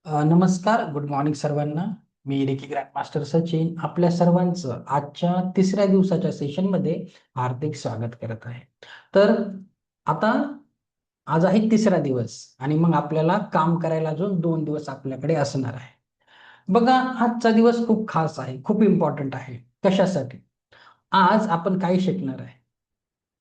नमस्कार, good morning सर्वांना. मी reiki grand master Sachin आपल्या सर्वांचं आजच्या तिसऱ्या दिवसाच्या सेशनमध्ये हार्दिक स्वागत करत आहे. तर आता आज आहे तिसरा दिवस आणि मग आपल्याला काम करायला अजून 2 दिवस आपल्याकडे असणार आहे. बघा, आजचा दिवस खूप खास आहे, खूप इम्पॉर्टंट आहे. कशासाठी? आज आपण काय शिकणार आहे?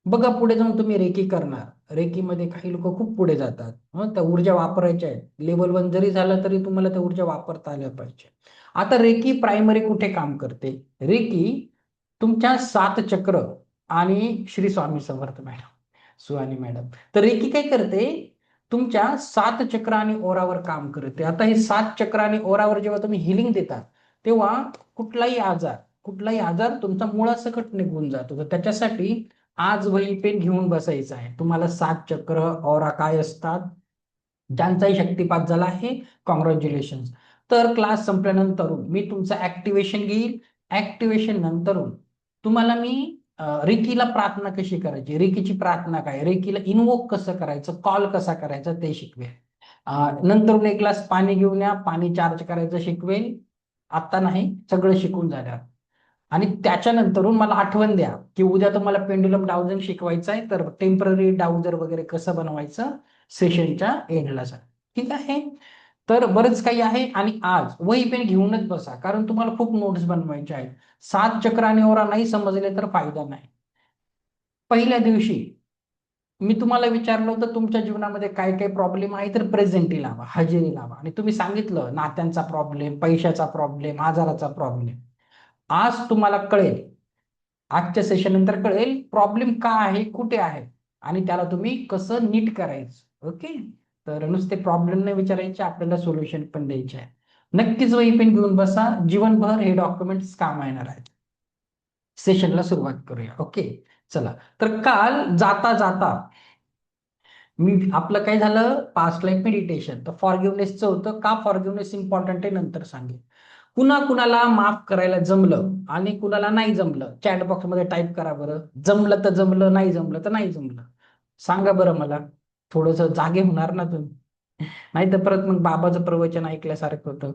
बघा, पुढे जाऊन तुम्ही रेकी करणार. रेकीमध्ये काही लोक खूप पुढे जातात. त्या ऊर्जा वापरायच्या आहेत. लेवल 1 जरी झालं तरी तुम्हाला त्या ऊर्जा वापरता आल्या पाहिजे. आता रेकी प्रायमरी कुठे काम करते? रेकी तुमच्या 7 चक्र आणि श्री स्वामी समर्थ मॅडम, सुहानी मॅडम. तर रेकी काय करते? तुमच्या 7 चक्र आणि ओरावर काम करते. आता हे 7 चक्र आणि ओरावर जेव्हा तुम्ही हिलिंग देतात, तेव्हा कुठलाही आजार तुमचा मुळासकट निघून जातो. तर त्याच्यासाठी आज वही पेन घेऊन बसायचं आहे. तुम्हाला 7 चक्र ओरा काय असतात, ज्यांचाही शक्तिपात झाला आहे, कॉंग्रॅच्युलेशन. तर क्लास संपल्यानंतर मी तुमचं ऍक्टिव्हेशन घेईल. ऍक्टिव्हेशन नंतरून तुम्हाला मी रेकीला प्रार्थना कशी करायची, रेकीची प्रार्थना काय, रेकीला इन्वोक कसं करायचं, कॉल कसा करायचा ते शिकवेल. नंतर एक ग्लास पाणी घेऊन या, पाणी चार्ज करायचं शिकवेल. आता नाही, सगळं शिकून झाल्यावर. आणि त्याच्यानंतरून मला आठवण द्या की उद्या तुम्हाला पेंडुलम डाउजर शिकवायचं आहे, तर टेम्पररी डाउजर वगैरे कसं बनवायचं सेशनच्या एंडला सांग. ठीक आहे? तर बरंच काही आहे. आणि आज वही पेन घेऊनच बसा, कारण तुम्हाला खूप नोट्स बनवायच्या आहेत. 7 चक्र आणि ओरा नाही समजले तर फायदा नाही. पहिल्या दिवशी मी तुम्हाला विचारलं होतं तुमच्या जीवनामध्ये काय काय प्रॉब्लेम आहे, तर प्रेझेंटी लावा, हजेरी लावा. आणि तुम्ही सांगितलं नात्यांचा प्रॉब्लेम, पैशाचा प्रॉब्लेम, आजाराचा प्रॉब्लेम. आज तुम्हाला कळेल, आजच्या सेशन नंतर कळेल प्रॉब्लेम का आहे, कुठे आहे, आणि त्याला तुम्ही कसं नीट करायचं. ओके? तर नुसते प्रॉब्लेम नाही विचारायचे, आपल्याला सोल्युशन पण द्यायचे आहे. नक्कीच वही पेन घेऊन बसा, जीवनभर हे डॉक्युमेंट्स काम येणार आहेत. सेशनला सुरुवात करूया. ओके, चला. तर काल जाता जाता मी आपलं काय झालं, पास्ट लाईफ मेडिटेशन. तर फॉरगिव्हनेसचं होतं. का फॉरगिव्हनेस इम्पॉर्टंट आहे नंतर सांगेल. कुणा कुणाला माफ करायला जमलं आणि कुणाला नाही जमलं, चॅट बॉक्स मध्ये टाईप करा बरं. जमलं तर जमलं, नाही जमलं तर नाही जमलं. सांगा बरं मला. थोडस जागे होणार ना तुम्ही, नाही तर परत मग बाबाचं प्रवचन ऐकल्यासारखं होतं.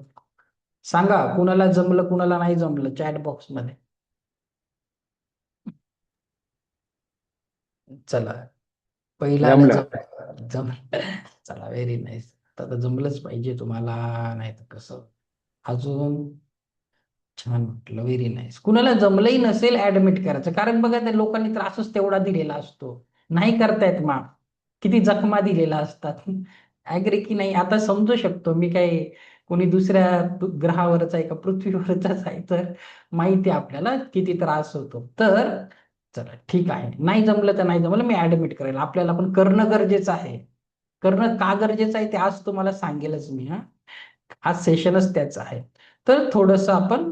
सांगा कुणाला जमलं, कुणाला नाही जमलं, चॅट बॉक्स मध्ये. चला, पहिला आलं जमलं. जमलं. चला, व्हेरी नाईस. आता जमलंच पाहिजे तुम्हाला, नाही तर कसं. अजून छान म्हटलं, व्हेरी नाईस. कुणाला जमलंही नसेल ऍडमिट करायचं, कारण बघा त्या लोकांनी त्रासच तेवढा दिलेला असतो. नाही करतायत माफ, किती जखमा दिलेला असतात. ऍग्री की नाही? आता समजू शकतो मी, काय कोणी दुसऱ्या ग्रहावरच आहे का पृथ्वीवरचाच आहे, तर माहिती आहे आपल्याला किती त्रास होतो. तर चला ठीक आहे, नाही जमलं तर नाही जमलं, मी ऍडमिट करेल. आपल्याला पण करणं गरजेचं आहे. करणं का गरजेचं आहे ते आज तुम्हाला सांगेलच मी. हा, आज सेशनच त्याच आहे. तर थोडस आपण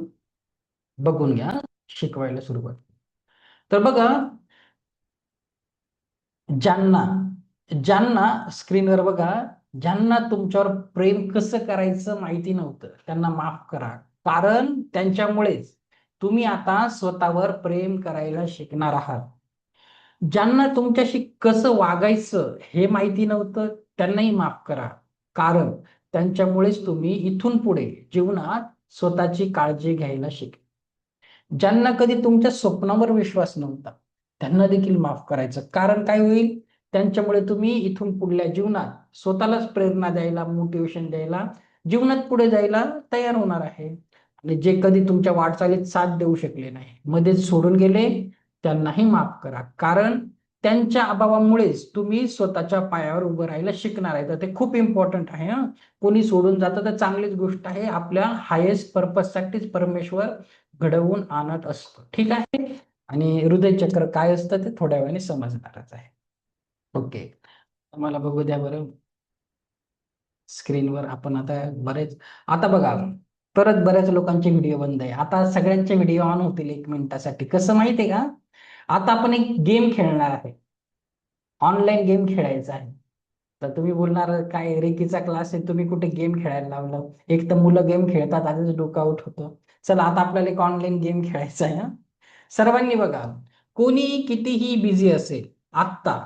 बघून घ्या, शिकवायला सुरुवात. तर बघा, ज्यांना ज्यांना स्क्रीनवर बघा, ज्यांना तुमच्यावर प्रेम कसं करायचं माहिती नव्हतं, त्यांना माफ करा. कारण त्यांच्यामुळेच तुम्ही आता स्वतःवर प्रेम करायला शिकणार आहात. ज्यांना तुमच्याशी कसं वागायचं हे माहिती नव्हतं, त्यांनाही माफ करा. कारण त्यांच्यामुळेच तुम्ही इथून पुढे जीवनात स्वतःची काळजी घ्यायला शिक. ज्यांना कधी तुमच्या स्वप्नावर विश्वास नव्हता, त्यांना देखील माफ करायचं. कारण काय होईल, त्यांच्यामुळे तुम्ही इथून पुढल्या जीवनात स्वतःलाच प्रेरणा द्यायला, मोटिवेशन द्यायला, जीवनात पुढे जायला तयार होणार आहे. आणि जे कधी तुमच्या वाटचालीत साथ देऊ शकले नाही, मध्येच सोडून गेले, त्यांनाही माफ करा. कारण त्यांच्या अभावामुळेच तुम्ही स्वतःच्या पायावर उभं राहायला शिकणार आहे. तर ते खूप इम्पॉर्टंट आहे. हा, कोणी सोडून जातं तर चांगलीच गोष्ट आहे, आपल्या हायेस्ट पर्पज साठीच परमेश्वर घडवून आणत असतो. ठीक आहे? आणि हृदय चक्र काय असतं ते थोड्या वेळाने समजणारच आहे. ओके, मला बघू द्या बरं. स्क्रीनवर आपण आता बरेच, आता बघा, परत बऱ्याच लोकांचे व्हिडिओ बंद आहे. आता सगळ्यांचे व्हिडिओ ऑन होतील 1 मिनिटासाठी. कसं माहितीये का? आता आपण एक गेम खेळणार आहे, ऑनलाईन गेम खेळायचा आहे. तर तुम्ही बोलणार काय रेकीचा क्लास आहे, तुम्ही कुठे गेम खेळायला लावलं? एक तर मुलं गेम खेळतात, आधीच डोकं आउट होतं. चला, आता आपल्याला एक ऑनलाईन गेम खेळायचा आहे. हा, सर्वांनी बघा, कोणी कितीही बिझी असेल आत्ता,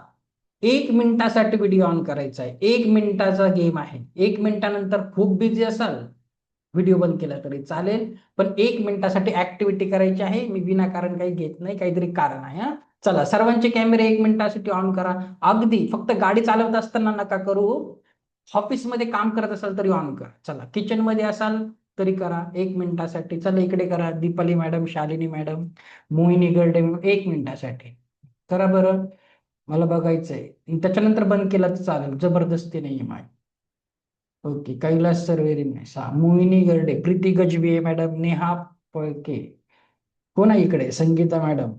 1 मिनिटासाठी व्हिडिओ ऑन करायचा आहे. 1 मिनिटाचा गेम आहे. 1 मिनिटानंतर खूप बिझी असाल, व्हिडिओ बंद केला तरी चालेल, पण 1 मिनिटासाठी ऍक्टिव्हिटी करायची आहे. मी विनाकारण काही घेत नाही, काहीतरी कारण आहे. हा, चला सर्वांचे कॅमेरे 1 मिनिटासाठी ऑन करा. अगदी फक्त गाडी चालवत असताना नका करू. ऑफिसमध्ये काम करत असाल तरी ऑन करा. चला किचन मध्ये असाल तरी करा 1 मिनिटासाठी. चला इकडे करा, दीपाली मॅडम, शालिनी मॅडम, मोहिनी गर्डे, 1 मिनिटासाठी करा बरं. मला बघायचंय. त्याच्यानंतर बंद केला तर चालेल, जबरदस्ती नाहीये माझी. Okay, Kailas sir very nice. हा, मोहिनी गर्डे, प्रीती गजबी मॅडम, नेहा पळके, कोण आहे इकडे, संगीता मॅडम.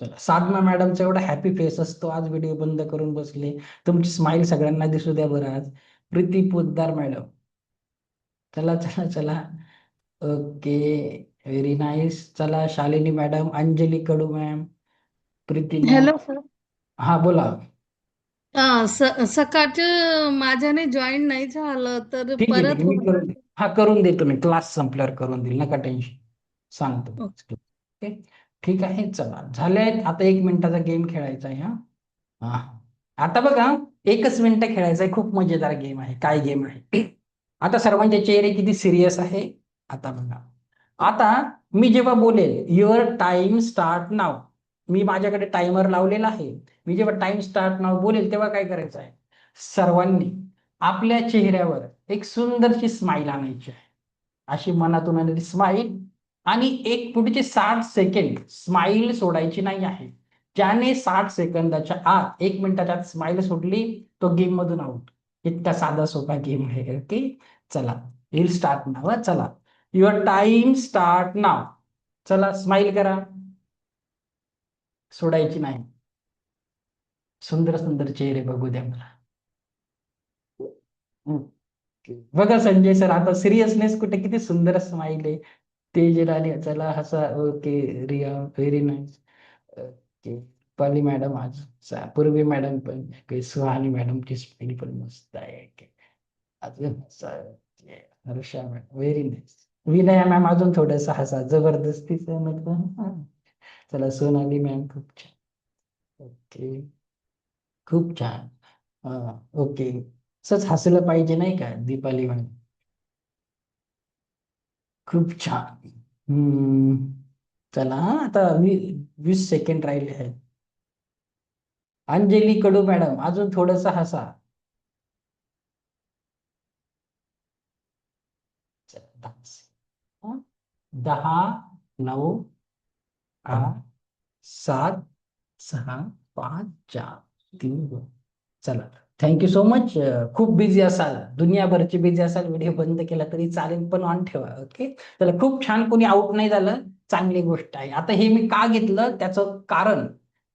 चला, साधना मॅडमचा एवढा हॅपी फेस असतो, आज व्हिडिओ बंद करून बसले. तुमची स्माइल सगळ्यांना दिसू द्या बरं आज. प्रीती पोद्दार मॅडम, चला चला चला. Okay, very nice. चला Shalini madam, Anjali Kadu ma'am, Preeti ma'am. Hello sir. हा बोला. सकाळचं माझ्याने जॉईन नाही झालं तर ठीक आहे ठीक परत आहे, मी होणार करून देईन. हा करून देतो मी, क्लास संपल्यावर करून देईल, नका टेन्शन. सांगतो. का? ओके, ठीक आहे. चला झाले, आता 1 मिनिटाचा गेम खेळायचा आहे. हा हा, आता बघा, 1च मिनिट खेळायचा आहे. खूप मजेदार गेम आहे. काय गेम आहे? आता सर्वांचे चेहरे किती सिरियस आहे. आता बघा, आता मी जेव्हा बोलेल युअर टाइम स्टार्ट नाव, मी माझ्याकडे टाइमर लावलेला आहे. मी जेव्हा टाइम स्टार्ट नाव बोलेल तेव्हा काय करायचं आहे, सर्वांनी आपल्या चेहऱ्यावर एक सुंदरशी स्माइल आणायची आहे. अशी मनातून आलेली स्माइल, आणि एक पुढचे 60 सेकंड स्माइल सोडायची नाही आहे. ज्याने 60 सेकंदाच्या आत, 1 मिनिटाच्या आत स्माइल सोडली तो गेम मधून आउट. इतका साधा सोपा गेम आहे. ओके, चला विल स्टार्ट नाव. चला, युअर टाइम स्टार्ट नाव. चला स्माइल करा, सोडायची नाही. सुंदर सुंदर चेहरे बघू द्या मला. बघा संजय सर, आता सिरियसनेस कुठे, किती सुंदर स्माइल आहे. तेज आली, चला हसा. Okay, Riya very nice. Okay, Pali madam, आज पूर्वी मॅडम पण, सुहानी मॅडमची स्माइल पण मस्त आहे. Okay. अजून हसा. Okay. Harsha madam very nice. Vinaya ma'am अजून थोडस हसा, जबरदस्तीचं नको. हा. चला सोनाली मॅम, खूप छान. ओके, खूप छान. हा, ओके, असंच हसलं पाहिजे नाही का दीपाली मॅम. खूप छान. चला हा, आता 20 सेकंड राहिले आहेत. अंजली कडू मॅडम अजून थोडस हसा. चला, 10, 9, 8, 7, 6, 5, 4, 3, 2. चला, थँक्यू सो मच. खूप बिझी असाल, दुनियाभरची बिझी असाल, व्हिडिओ बंद केला तरी चालेल, पण ऑन ठेवा. ओके, चला, खूप छान. कोणी आउट नाही झालं, चांगली गोष्ट आहे. आता हे मी का घेतलं त्याचं कारण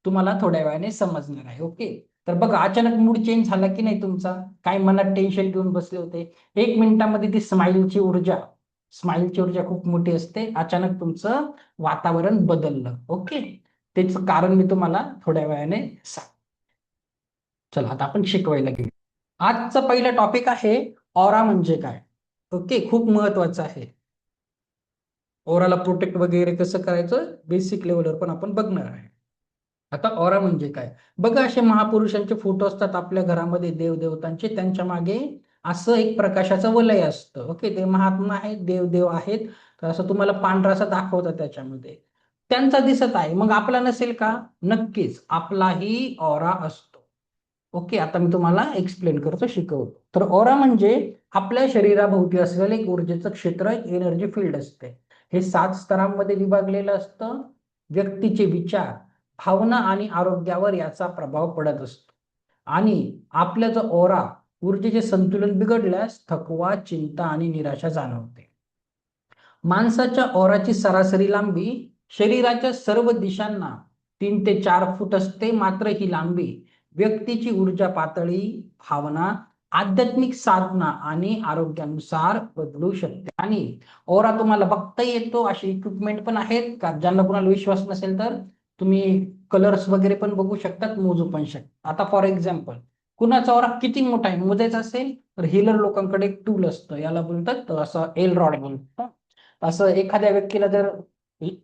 तुम्हाला थोड्या वेळाने समजणार आहे. ओके, तर बघा, अचानक मूड चेंज झाला की नाही तुमचा, काय मनात टेन्शन घेऊन बसले होते, 1 मिनिटामध्ये ती स्माइलची ऊर्जा खूप मोठी असते. अचानक तुमचं वातावरण बदललं. ओके, त्याचं कारण मी तुम्हाला थोड्या वेळाने सांग. चला, आता आपण शिकवायला घेऊ. आजचा पहिला टॉपिक आहे ऑरा म्हणजे काय. ओके, खूप महत्वाचं आहे. ऑराला प्रोटेक्ट वगैरे कसं करायचं, बेसिक लेवलवर पण आपण बघणार आहे. आता ऑरा म्हणजे काय, बघा, असे महापुरुषांचे फोटो असतात आपल्या घरामध्ये, देवदेवतांचे, त्यांच्या मागे असं एक प्रकाशाचं वलय असतं. ओके, ते महात्मा आहेत, देवदेव आहेत, तर असं तुम्हाला पांढरा असं दाखवतात त्याच्यामध्ये, त्यांचा दिसत आहे. मग आपला नसेल का? नक्कीच आपलाही ऑरा असतो. ओके, आता मी तुम्हाला एक्सप्लेन करतो, शिकवतो. तर ऑरा म्हणजे आपल्या शरीराभोवती असलेलं एक ऊर्जेचं क्षेत्र, एक एनर्जी फील्ड असते. हे 7 स्तरांमध्ये विभागलेलं असतं. व्यक्तीचे विचार, भावना आणि आरोग्यावर याचा प्रभाव पडत असतो. आणि आपल्या जो ऑरा, ऊर्जेचे संतुलन बिघडल्यास थकवा, चिंता आणि निराशा जाणवते. माणसाच्या ऑराची सरासरी लांबी शरीराच्या सर्व दिशांना 3 ते 4 फूट असते. मात्र ही लांबी व्यक्तीची ऊर्जा पातळी, भावना, आध्यात्मिक साधना आणि आरोग्यानुसार बदलू शकते. आणि ऑरा तुम्हाला बघता येतो, असे इक्विपमेंट पण आहेत का, ज्यांना कुणाला विश्वास नसेल तर तुम्ही कलर्स वगैरे पण बघू शकतात, मोजू पण शकता. आता फॉर एक्झाम्पल, कुणाचा ऑरा किती मोठा आहे मोजायचा असेल तर हिलर लोकांकडे एक टूल असतं, याला बोलतात असं एल रॉड बोलतात. असं एखाद्या व्यक्तीला जर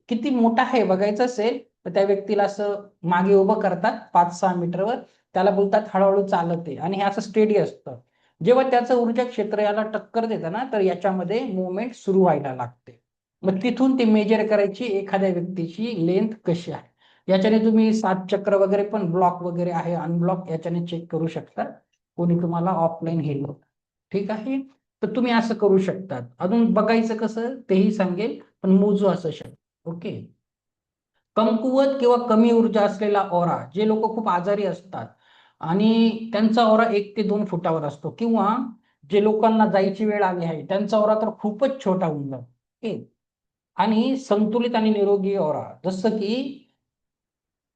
किती मोठा आहे बघायचं असेल तर त्या व्यक्तीला असं मागे उभं करतात 5-6 मीटरवर, त्याला बोलतात हळूहळू चालत आहे, आणि हे असं स्टेडी असतं. जेव्हा त्याचं ऊर्जा क्षेत्र याला टक्कर देतं ना, तर याच्यामध्ये मुवमेंट सुरू व्हायला लागते. मग तिथून ते मेजर करायची एखाद्या व्यक्तीची लेंथ कशी आहे. याच्याने तुम्ही 7 चक्र वगैरे पण ब्लॉक वगैरे आहे अनब्लॉक याच्याने चेक करू शकता, कोणी तुम्हाला ऑफलाईन हे. ठीक आहे, तर तुम्ही असं करू शकतात. अजून बघायचं कसं तेही सांगेल, पण मोजू असं शकतो. ओके. कमकुवत किंवा कमी ऊर्जा असलेला ओरा, जे लोक खूप आजारी असतात आणि त्यांचा ओरा 1 ते 2 फुटावर असतो, किंवा जे लोकांना जायची वेळ आली आहे त्यांचा ओरा तर खूपच छोटा होऊन जातो. ओके. आणि संतुलित आणि निरोगी ओरा, जसं की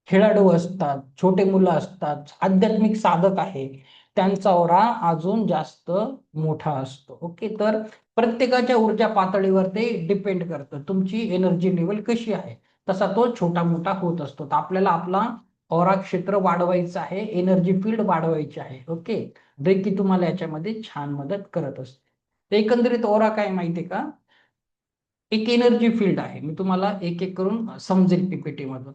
खेळाडू असतात, छोटे मुलं असतात, आध्यात्मिक साधक आहे, त्यांचा ओरा अजून जास्त मोठा असतो. ओके. तर प्रत्येकाच्या ऊर्जा पातळीवर ते डिपेंड करतं, तुमची एनर्जी लेवल कशी आहे तसा तो छोटा मोठा होत असतो. तर आपल्याला आपला ओरा क्षेत्र वाढवायचं आहे, एनर्जी फील्ड वाढवायची आहे. ओके. रेकी तुम्हाला याच्यामध्ये छान मदत करत असते. तर एकंदरीत ओरा काय माहितीये का, एक एनर्जी फील्ड आहे. मी तुम्हाला एक एक करून समजेल पीपीटी मधून.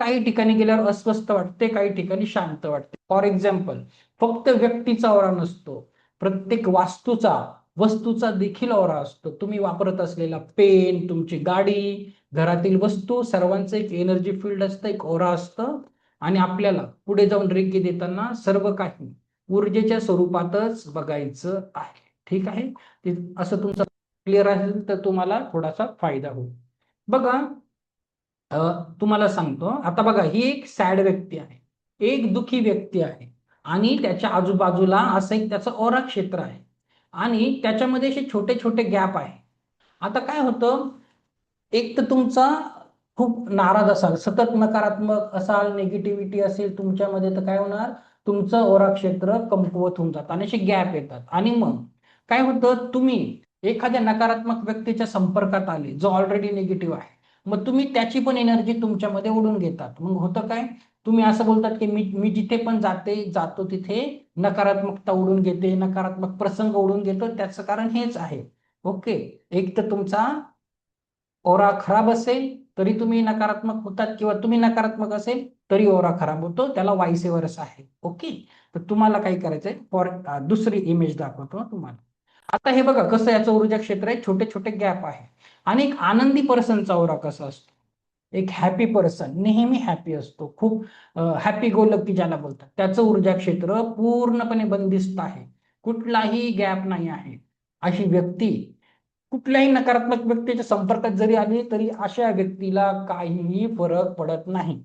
काही ठिकाणी गेल्यावर अस्वस्थ वाटते, काही ठिकाणी शांत वाटते. फॉर एक्झाम्पल, फक्त व्यक्तीचा ओरा नसतो, प्रत्येक वस्तूचा देखील ओरा असतो. तुम्ही वापरत असलेला पेन, तुमची गाडी, घरातील वस्तू, सर्वांचं एक एनर्जी फील्ड असतं, एक ओरा असतं. आणि आपल्याला पुढे जाऊन रेकी देताना सर्व काही ऊर्जेच्या स्वरूपातच बघायचं आहे. ठीक आहे. असं तुमचं क्लिअर असेल तर तुम्हाला थोडासा फायदा होईल. बघा, तुम्हाला सांगतो आता, बघा ही एक सॅड व्यक्ती आहे, एक दुखी व्यक्ती आहे, आणि त्याच्या आजूबाजूला असं एक त्याचं ओरा क्षेत्र आहे, आणि त्याच्यामध्ये असे छोटे छोटे गॅप आहे. आता काय होतं, एक तर तुमचा खूप नाराज असाल, सतत नकारात्मक असाल, निगेटिव्हिटी असेल तुमच्यामध्ये, तर काय होणार, तुमचं ओरा क्षेत्र कमकुवत होऊन जातं आणि असे गॅप येतात. आणि मग काय होतं, तुम्ही एखाद्या नकारात्मक व्यक्तीच्या संपर्कात आले जो ऑलरेडी निगेटिव्ह आहे, मग तुम्ही त्याची पण एनर्जी तुमच्यामध्ये ओढून घेतात. मग होतं काय, तुम्ही असं बोलतात की मी मी जिथे पण जातो तिथे नकारात्मकता ओढून घेते, नकारात्मक प्रसंग ओढून घेतो. त्याचं कारण हेच आहे. ओके. एक तर तुमचा ओरा खराब असेल तरी तुम्ही नकारात्मक होतात, किंवा तुम्ही नकारात्मक असेल तरी ओरा खराब होतो, त्याला वाईस वर्सा आहे. ओके. तर तुम्हाला काय करायचंय, दुसरी इमेज दाखवतो तुम्हाला. आता हे बघा कसं याचं ऊर्जा क्षेत्र आहे, छोटे छोटे गॅप आहे. आणि एक आनंदी पर्सनचा ओरा कसा असतो, एक हॅपी पर्सन नेहमी हॅपी असतो, खूप हॅपी गो लकी ज्याला बोलतात, त्याचं ऊर्जा क्षेत्र पूर्णपणे बंदिस्त आहे, कुठलाही गॅप नाही आहे. अशी व्यक्ती कुठल्याही नकारात्मक व्यक्तीच्या संपर्कात जरी आली तरी अशा व्यक्तीला काहीही फरक पडत नाही.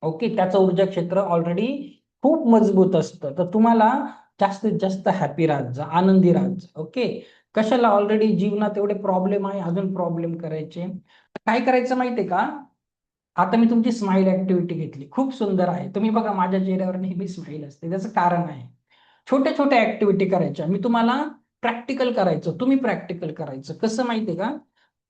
ओके. त्याचं ऊर्जा क्षेत्र ऑलरेडी खूप मजबूत असतं. तर तुम्हाला जास्तीत जास्त हॅपी राहत जा, आनंदी राहत जा. ओके. कशाला, ऑलरेडी जीवनात एवढे प्रॉब्लेम आहे, अजून प्रॉब्लेम करायचे. काय करायचं माहितीये का, आता मी तुमची स्माइल ऍक्टिव्हिटी घेतली, खूप सुंदर आहे. तुम्ही बघा माझ्या चेहऱ्यावर नेहमी स्माइल असते, त्याचं कारण आहे. छोट्या छोट्या ऍक्टिव्हिटी करायच्या, मी तुम्हाला प्रॅक्टिकल करायचं, तुम्ही प्रॅक्टिकल करायचं. कसं माहितीये का,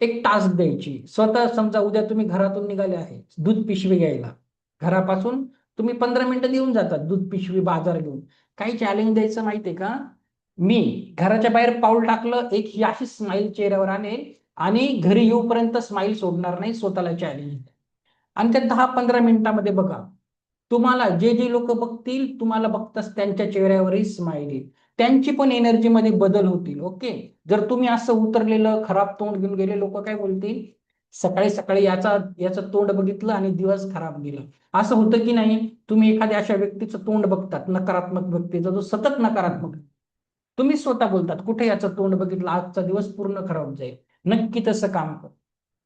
एक टास्क द्यायची स्वतः. समजा उद्या तुम्ही घरातून निघाले आहे दूध पिशवी घ्यायला, घरापासून तुम्ही 15 मिनिटं येऊन जातात दूध पिशवी बाजार घेऊन. काही चॅलेंज द्यायचं माहितीये का, मी घराच्या बाहेर पाऊल टाकलं, एक ही अशी स्माइल चेहऱ्यावर आणेल, आणि घरी येऊपर्यंत स्माइल सोडणार नाही, स्वतःला चॅलेंज. आणि त्या 10-15 मिनिटामध्ये बघा, तुम्हाला जे जे लोक बघतील, तुम्हाला बघताच त्यांच्या चेहऱ्यावरही स्माइल येईल, त्यांची पण एनर्जी मध्ये बदल होतील. ओके. जर तुम्ही असं उतरलेलं खराब तोंड घेऊन गेले, लोक काय बोलतील, सकाळी सकाळी याचं तोंड बघितलं आणि दिवस खराब गेला. असं होतं की नाही, तुम्ही एखाद्या अशा व्यक्तीचं तोंड बघतात, नकारात्मक व्यक्तीचा जो सतत नकारात्मक, तुम्ही स्वतः बोलतात कुठे याचं तोंड बघितलं आजचा दिवस पूर्ण खराब जाईल. नक्की तसं काम कर.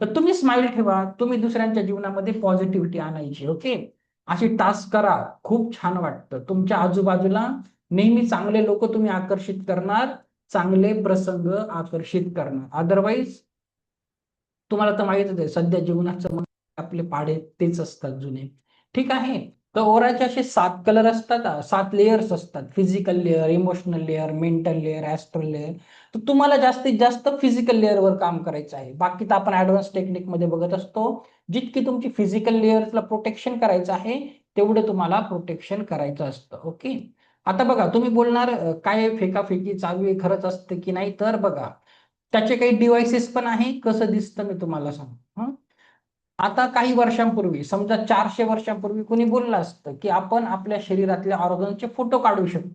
तर तुम्ही स्माइल ठेवा, तुम्ही दुसऱ्यांच्या जीवनामध्ये पॉझिटिव्हिटी आणायची. ओके. अशी टास्क करा, खूप छान वाटतं. तुमच्या आजूबाजूला नेहमी चांगले लोक तुम्ही आकर्षित करणार, चांगले प्रसंग आकर्षित करणार. अदरवाईज तुम्हाला तर माहितच आहे, सध्या जीवनाचं मग आपले पाढे तेच असतात जुने. ठीक आहे. तर ओराचे असे 7 कलर असतात, 7 लेयर्स असतात, physical layer, emotional layer, mental layer, astral layer. तर तुम्हाला जास्तीत जास्त फिजिकल लेअरवर काम करायचं आहे. बाकी तर आपण ऍडव्हान्स टेक्निक मध्ये बघत असतो. जितकी तुमची फिजिकल लेअरला प्रोटेक्शन करायचं आहे, तेवढं तुम्हाला प्रोटेक्शन करायचं असतं. ओके. आता बघा, तुम्ही बोलणार काय फेकाफेकी चालू आहे, खरंच असते की नाही, तर बघा त्याचे काही डिव्हाइसेस पण आहे, कसं दिसतं मी तुम्हाला सांगतो. आता काही वर्षांपूर्वी, समजा 400 वर्षांपूर्वी कोणी बोललं असतं की आपण आपल्या शरीरातल्या ऑर्गनचे फोटो काढू शकतो,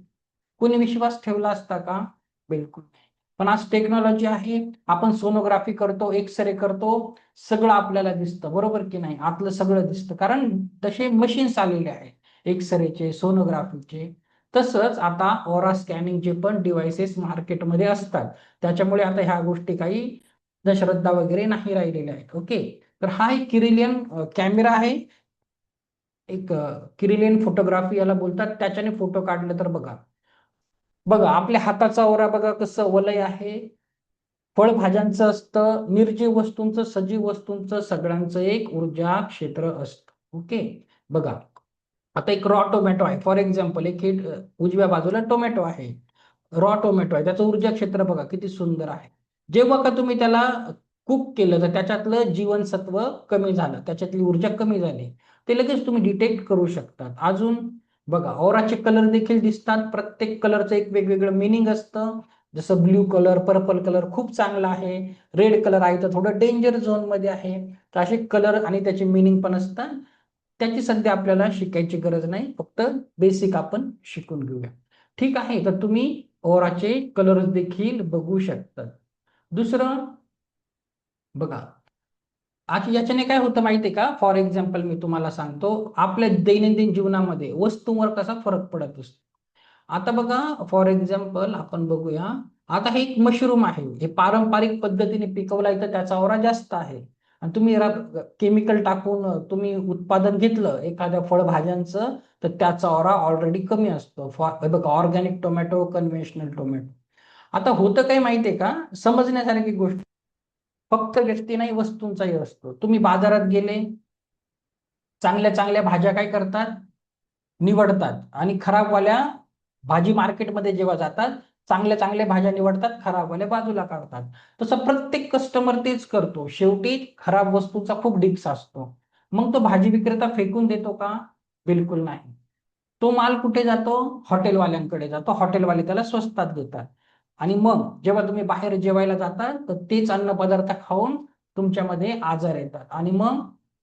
कोणी विश्वास ठेवला असता का? बिलकुल नाही. पण आज टेक्नॉलॉजी आहे, आपण सोनोग्राफी करतो, एक्सरे करतो, सगळं आपल्याला दिसतं, बरोबर की नाही? आतलं सगळं दिसतं, कारण तसे मशीन्स आलेले आहेत एक्सरेचे, सोनोग्राफीचे. तसंच आता ऑरा स्कॅनिंगचे पण डिव्हाइसेस मार्केटमध्ये असतात. त्याच्यामुळे आता ह्या गोष्टी काही अंधश्रद्धा वगैरे नाही राहिलेल्या आहेत. ओके. तर हा एक किरिलियन कॅमेरा आहे, एक किरिलियन फोटोग्राफी याला बोलतात. त्याच्याने फोटो काढले तर बघा, बघा आपल्या हाताचा ओरा बघा कसं वलय आहे, फळभाज्यांचं असतं, निर्जीव वस्तूंचं, सजीव वस्तूंचं, सगळ्यांचं एक ऊर्जा क्षेत्र असतं. ओके. बघा, आता एक रॉ टोमॅटो आहे फॉर एक्झाम्पल, एक हे उजव्या बाजूला टोमॅटो आहे, रॉ टोमॅटो आहे, त्याचं ऊर्जा क्षेत्र बघा किती सुंदर आहे. जेव्हा का तुम्ही त्याला कुक केलं तर त्याच्यातलं जीवनसत्व कमी झालं, त्याच्यातली ऊर्जा कमी झाली, ते लगेच तुम्ही डिटेक्ट करू शकतात. अजून बघा, ओराचे कलर देखील दिसतात, प्रत्येक कलरचं एक वेगवेगळं मिनिंग असतं. जसं ब्ल्यू कलर, पर्पल कलर खूप चांगला आहे, रेड कलर आहे तर थोडं डेंजर झोन मध्ये आहे. तर असे कलर आणि त्याचे मिनिंग पण असतात. त्याची सध्या आपल्याला शिकायची गरज नाही, फक्त बेसिक आपण शिकून घेऊया. ठीक आहे, तर तुम्ही ओराचे कलर्स देखील बघू शकता. दुसरं बघा, आज याच्याने काय होतं माहितीये का? फॉर एक्झाम्पल मी तुम्हाला सांगतो, आपल्या दैनंदिन जीवनामध्ये वस्तूंवर कसा फरक पडत असतो. आता बघा, फॉर एक्झाम्पल आपण बघूया, आता हे एक मशरूम आहे, हे पारंपरिक पद्धतीने पिकवलाय तर त्याचा ओरा जास्त आहे. आणि तुम्ही केमिकल टाकून तुम्ही उत्पादन घेतलं एखाद्या फळभाज्यांचं, तर त्याचा ओरा ऑलरेडी कमी असतो. बघा, ऑर्गॅनिक टोमॅटो, कन्व्हेन्शनल टोमॅटो. आता होतं काय माहितीये का, समजण्यासारखी गोष्ट, फक्त व्यक्ती नाही वस्तूंचाही असतो. तुम्ही बाजारात गेले, चांगल्या चांगल्या भाज्या काय करतात, निवडतात, आणि खराबवाल्या भाजी मार्केटमध्ये जेव्हा जातात, चांगल्या चांगल्या भाज्या निवडतात, खराबवाल्या बाजूला काढतात. तसं प्रत्येक कस्टमर तेच करतो, शेवटी खराब वस्तूचा खूप डिक्स असतो. मग तो भाजी विक्रेता फेकून देतो का? बिलकुल नाही. तो माल कुठे जातो? हॉटेलवाल्यांकडे जातो, हॉटेलवाले त्याला स्वस्तात देतात. आणि मग जेव्हा तुम्ही बाहेर जेवायला जाता, तर तेच अन्नपदार्थ खाऊन तुमच्यामध्ये आजार येतात. आणि मग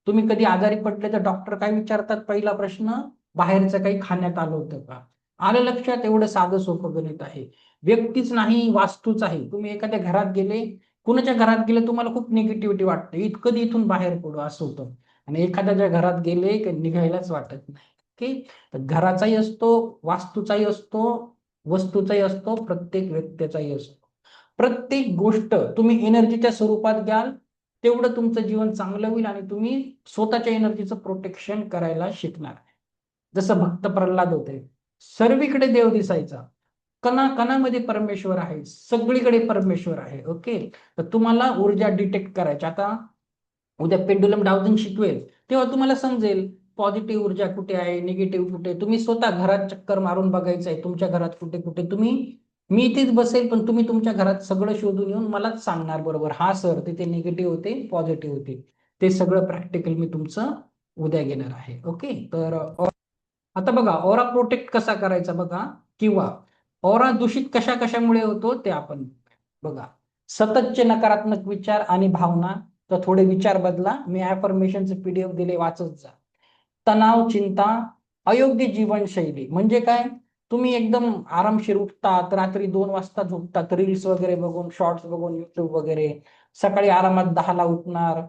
तुम्ही कधी आजारी पडले तर डॉक्टर काय विचारतात? पहिला प्रश्न, बाहेरचं काही खाण्यात आलं होतं का? आलं लक्षात? एवढं साधं सोपं गणित आहे. व्यक्तीच नाही, वास्तूच आहे. तुम्ही एखाद्या घरात गेले, कुणाच्या घरात गेले, तुम्हाला खूप निगेटिव्हिटी वाटते, कधी इथून बाहेर पडू असं होतं. आणि एखाद्याच्या घरात गेले की निघायलाच वाटत नाही. ओके. तर घराचाही असतो, वास्तूचाही असतो, वस्तूचाही असतो, प्रत्येक व्यक्तीचाही असतो. प्रत्येक गोष्ट तुम्ही एनर्जीच्या स्वरूपात घ्याल, तेवढं तुमचं जीवन चांगलं होईल आणि तुम्ही स्वतःच्या एनर्जीचं प्रोटेक्शन करायला शिकणार. जसं भक्त प्रल्हाद होते, सर्वीकडे देव दिसायचा, कणाकणामध्ये परमेश्वर आहे, सगळीकडे परमेश्वर आहे. ओके. तर तुम्हाला ऊर्जा डिटेक्ट करायची. आता उद्या पेंडुलम डाउजिंग शिकवेल, तेव्हा तुम्हाला समजेल पॉझिटिव्ह ऊर्जा कुठे आहे, निगेटिव्ह कुठे. तुम्ही स्वतः घरात चक्कर मारून बघायचं आहे, तुमच्या घरात कुठे कुठे तुम्ही, मी इथेच बसेल पण तुम्ही तुमच्या घरात सगळं शोधून येऊन मलाच सांगणार, बरोबर, हा सर तिथे निगेटिव्ह होते, पॉझिटिव्ह होते. ते सगळं प्रॅक्टिकल मी तुमचं उद्या घेणार आहे. ओके. तर आता बघा, ऑरा प्रोटेक्ट कसा करायचा बघा, किंवा ऑरा दूषित कशा कशामुळे होतो ते आपण बघा. सततचे नकारात्मक विचार आणि भावना, तर थोडे विचार बदला. मी अफर्मेशनचे पीडीएफ दिले, वाचत जा. तणाव, चिंता, अयोग्य जीवनशैली म्हणजे काय? तुम्ही एकदम आरामशीर उठतात, रात्री 2 वाजता झोपतात, रील्स वगैरे बघून, शॉर्ट्स बघून, युट्यूब वगैरे, सकाळी आरामात 10ला उठणार,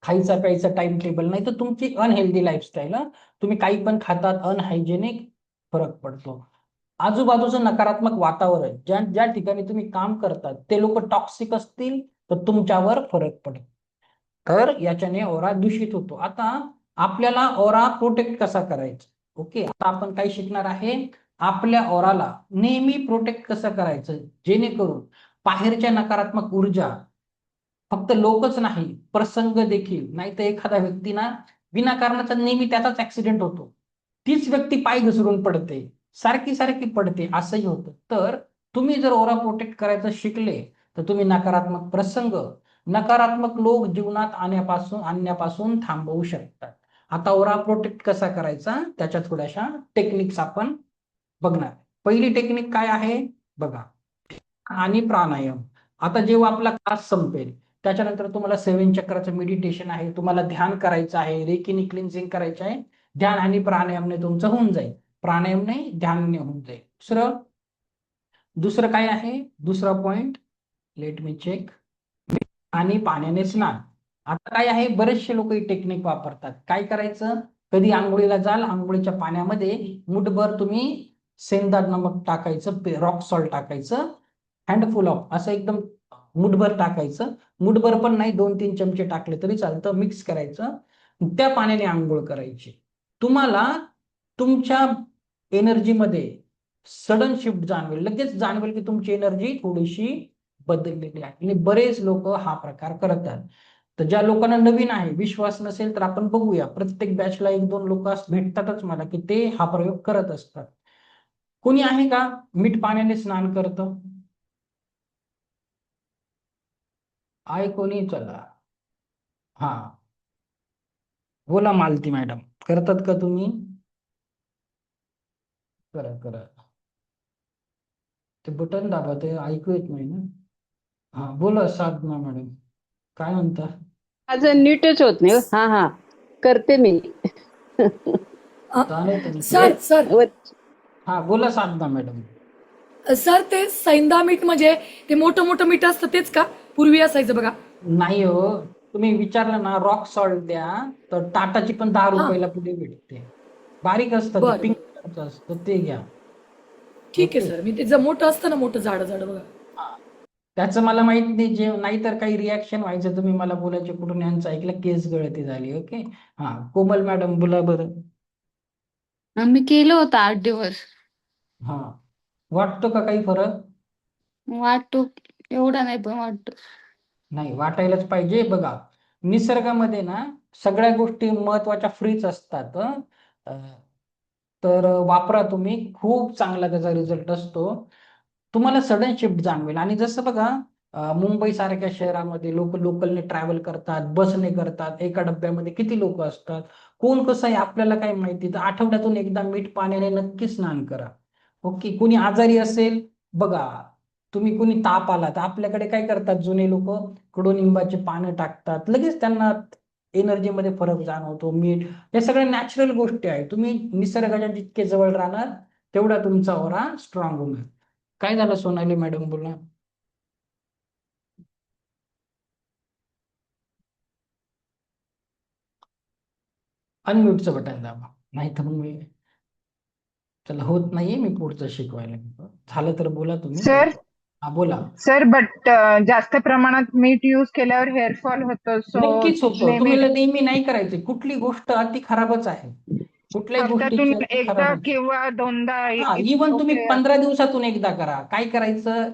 खायचा प्यायचा टाइम टेबल नाही, तर तुमची अनहेल्दी लाईफस्टाईल. तुम्ही काही पण खातात, अनहायजेनिक, फरक पडतो. आजूबाजूचं नकारात्मक वातावरण, ज्या ज्या ठिकाणी तुम्ही काम करतात ते लोक टॉक्सिक असतील, तर तुमच्यावर फरक पडेल. तर याच्याने ओरा दूषित होतो. आता आपल्याला ओरा प्रोटेक्ट कसा करायचा? ओके. आता आपण काय शिकणार आहे, आपल्या ओराला नेहमी प्रोटेक्ट कसं करायचं, जेणेकरून बाहेरच्या नकारात्मक ऊर्जा, फक्त लोकच नाही, प्रसंग देखील, नाही तर एखादा व्यक्ती ना विनाकारणाचा नेहमी त्याचाच ऍक्सिडेंट होतो, तीच व्यक्ती पाय घसरून पडते, सारखी सारखी पडते, असंही होतं. तर तुम्ही जर ओरा प्रोटेक्ट करायचं शिकले, तर तुम्ही नकारात्मक प्रसंग, नकारात्मक लोक जीवनात आणण्यापासून थांबवू शकतात. आता ओरा प्रोटेक्ट कसा करायचा, त्याच्या थोड्याशा टेक्निक्स आपण बघणार. पहिली टेक्निक काय आहे बघा, आणि प्राणायाम. आता जेव्हा आपला क्लास संपेल त्याच्यानंतर तुम्हाला 7 चक्राचं मेडिटेशन आहे, तुम्हाला ध्यान करायचं आहे, रेकीनी क्लिन्झिंग करायचं आहे. ध्यान आणि प्राणायामने तुमचं होऊन जाईल. प्राणायाम नाही, ध्यानने होऊन जाईल. दुसरं काय आहे? दुसरा पॉइंट, लेट मी चेक. आणि पाण्याने स्नान. आता काय आहे, बरेचसे लोक ही टेक्निक वापरतात. काय करायचं, कधी आंघोळीला जाल, आंघोळीच्या पाण्यामध्ये मुठभर तुम्ही सेंधा नमक टाकायचं, रॉक सॉल्ट टाकायचं, हँडफुल ऑफ असं एकदम मुठभर टाकायचं. मुठभर पण नाही, 2-3 चमचे टाकले तरी चालतं. मिक्स करायचं, त्या पाण्याने आंघोळ करायची. तुम्हाला तुमच्या एनर्जीमध्ये सडन शिफ्ट जाणवेल, लगेच जाणवेल की तुमची एनर्जी थोडीशी बदललेली आहे. आणि बरेच लोक हा प्रकार करतात. तर ज्या लोकांना नवीन आहे, विश्वास नसेल तर आपण बघूया. प्रत्येक बॅचला 1-2 लोक भेटतातच मला की ते हा प्रयोग करत असतात. कोणी आहे का मीठ पाण्याने स्नान करतं? आहे कोणी? चला, हा, बोला मालती मॅडम, करतात का तुम्ही? करा करा, ते बटन दाबा, ते ऐकू येत नाही ना. हा बोला साधना मॅडम, काय म्हणता? माझं नीटच होत नाही. हा हा, करते मी. अ, चालेल तुमचं. सर सर हा बोला साधना मॅडम. सर ते सैंदा मीठ म्हणजे ते मोठं मोठं मीठ असतं तेच का? पूर्वी असायचं बघा. नाही हो, तुम्ही विचारलं ना रॉक सॉल्ट द्या, तर टाटाची पण 10 हा, रुपयाला पुढे भेटते. बारीक असतं ते, बरं पिंक बरं, कलरचं असतं, ते घ्या. ठीक आहे ओके. सर. मी ते मोठं असतं ना, मोठं झाड झाड बघा. हा, त्याचं मला माहित नाही, जे नाहीतर काही रिॲक्शन व्हायचं, तुम्ही मला बोलायचे कुठून यांचं ऐकलं, केस गळती झाली. ओके. हा, कोमल मॅडम बोला बरं. मी केलं होतं 8 दिवस. हा, वाटतो का काही फरक? वाटतो, एवढा नाही पण वाटतो. नाही, वाटायलाच पाहिजे. बघा, निसर्गामध्ये ना सगळ्या गोष्टी महत्वाच्या फ्रीच असतात. तर वापरा तुम्ही, खूप चांगला त्याचा रिझल्ट असतो. तुम्हाला सडन शिफ्ट जाणवेल. आणि जसं बघा, मुंबई सारख्या शहरामध्ये लोक लोकलने ट्रॅव्हल करतात, बसने करतात, एका डब्यामध्ये किती लोक असतात, कोण कसं आहे आपल्याला काय माहिती. तर आठवड्यातून एकदा मीठ पाण्याने नक्की स्नान करा. ओके. कुणी आजारी असेल, बघा, तुम्ही कुणी ताप आला तर आपल्याकडे काय करतात जुने लोक, कडुनिंबाचे पानं टाकतात, लगेच त्यांना एनर्जीमध्ये फरक जाणवतो. मीठ, हे सगळे नॅचरल गोष्टी आहेत. तुम्ही निसर्गाच्या जितके जवळ राहणार, तेवढा तुमचा ओरा स्ट्रॉंग होणार. काय झालं सोनाली मॅडम, बोला. अनम्यूटचं बटन दाबा, नाही तर मग मी, चला होत नाहीये, मी पुढचं शिकवायला घेतो. झालं तर बोला तुम्ही. सर हा बोला. सर बट जास्त प्रमाणात मीठ यूज केल्यावर हेअरफॉल होतो, सो नक्कीच होतं. नेहमी तुम्हाला नेहमी नाही करायचे, कुठली गोष्ट अति खराबच आहे, कुठल्याही हफ्त्यातून गोष्टीची अति एकदा खराबच. किंवा दोनदा हा, इट्स इवन तुम्ही ओके. 15 दिवसातून एकदा करा. काय करायचं,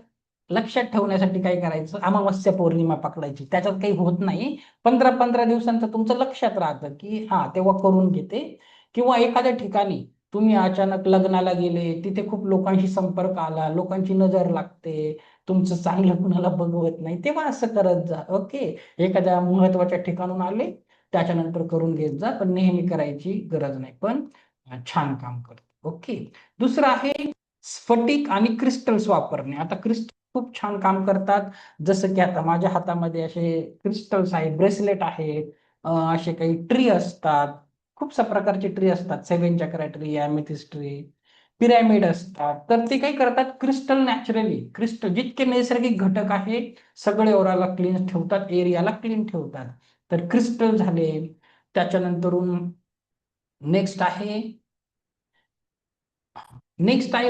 लक्षात ठेवण्यासाठी काय करायचं, अमावस्या पौर्णिमा पकडायची, त्याच्यात काही होत नाही. 15-15 दिवसांचं तुमचं लक्षात राहतं की हा तेव्हा करून घेते. किंवा एखाद्या ठिकाणी तुम्ही अचानक लग्नाला गेले, तिथे खूप लोकांशी संपर्क आला, लोकांची नजर लागते, तुमचं चांगलं कुणाला बघवत नाही, तेव्हा असं करत जा. ओके. एखाद्या महत्वाच्या ठिकाणून आले, त्याच्यानंतर करून घेत जा, पण नेहमी करायची गरज नाही. पण छान काम करतो. ओके. दुसरं आहे स्फटिक आणि क्रिस्टल्स वापरणे. आता क्रिस्टल खूप छान काम करतात. जसं की आता माझ्या हातामध्ये असे क्रिस्टल्स आहे, ब्रेसलेट आहे, असे काही ट्री असतात, खूपशा प्रकारचे ट्री असतात, 7 चक्रा ट्री, अमेथिस्ट ट्री, पिरॅमिड असतात. तर ते काय करतात, क्रिस्टल नॅचरली, क्रिस्टल जितके नैसर्गिक घटक आहे सगळे ओराला क्लीन ठेवतात, एरियाला क्लीन ठेवतात. तर क्रिस्टल झाले. त्याच्यानंतरून नेक्स्ट आहे,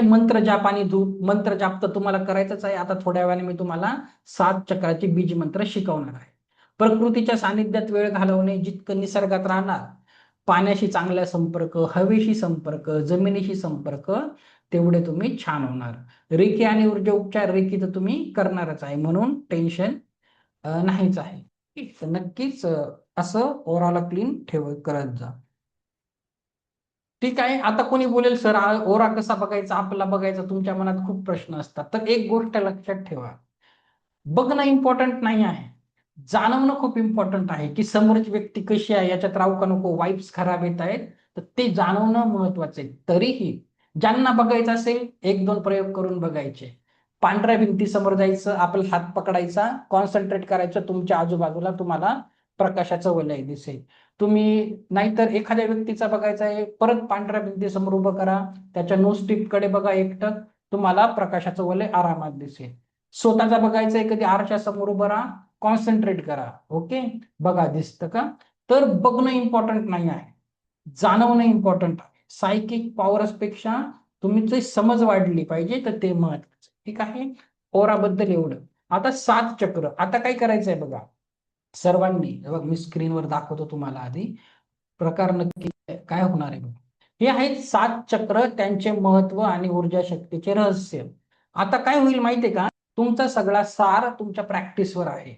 मंत्र जाप आणि धूप. मंत्र जाप तर तुम्हाला करायचंच आहे. आता थोड्या वेळाने मी तुम्हाला 7 चक्राचे बीज मंत्र शिकवणार आहे. प्रकृतीच्या सानिध्यात वेळ घालवणे, जितकं निसर्गात राहणार, पाण्याशी चांगला संपर्क, हवेशी संपर्क, जमिनीशी संपर्क, तेवढे तुम्ही छान होणार. रेकी आणि ऊर्जा उपचार, रेकी तर तुम्ही करणारच आहे, म्हणून टेन्शन नाहीच आहे. तर नक्कीच असं ओराला क्लीन करत जा. ठीक आहे. आता कोणी बोलेल सर ओरा कसा बघायचा, आपला बघायचा, तुमच्या मनात खूप प्रश्न असतात. तर एक गोष्ट लक्षात ठेवा, बघणं इम्पॉर्टंट नाही आहे, जाणवणं खूप इम्पॉर्टंट आहे. की समोरची व्यक्ती कशी आहे याच्यात राहू का नको, वाईब्स खराब येत आहेत, तर ते जाणवणं महत्वाचं आहे. तरीही ज्यांना बघायचं असेल 1-2 प्रयोग करून बघायचे. पांढऱ्या भिंतीसमोर जायचं, आपला हात पकडायचा, कॉन्सन्ट्रेट करायचं, तुमच्या आजूबाजूला तुम्हाला प्रकाशाचं वलय दिसेल. तुम्ही नाहीतर एखाद्या व्यक्तीचा बघायचा आहे, परत पांढऱ्या भिंतीसमोर उभं करा, त्याच्या नोज टिपकडे बघा एकटक, तुम्हाला प्रकाशाचं वलय आरामात दिसेल. स्वतःचा बघायचं आहे, कधी आरशासमोर उभं राहा, कॉन्सन्ट्रेट करा. ओके, बघा दिसतं का? तर बघणं इम्पॉर्टंट नाही आहे, जाणवणं इम्पॉर्टंट आहे. सायकिक पॉवर्स पेक्षा तुमची समज वाढली पाहिजे, तर ते महत्वाचं. ठीक आहे, ओराबद्दल एवढं. आता 7 चक्र. आता काय करायचंय बघा सर्वांनी, बघ मी स्क्रीनवर दाखवतो तुम्हाला आधी प्रकार नक्की काय होणार आहे बघा. हे आहेत 7 चक्र, त्यांचे महत्व आणि ऊर्जा शक्तीचे रहस्य. आता काय होईल माहितीये का, तुमचा सगळा सार तुमच्या प्रॅक्टिसवर आहे.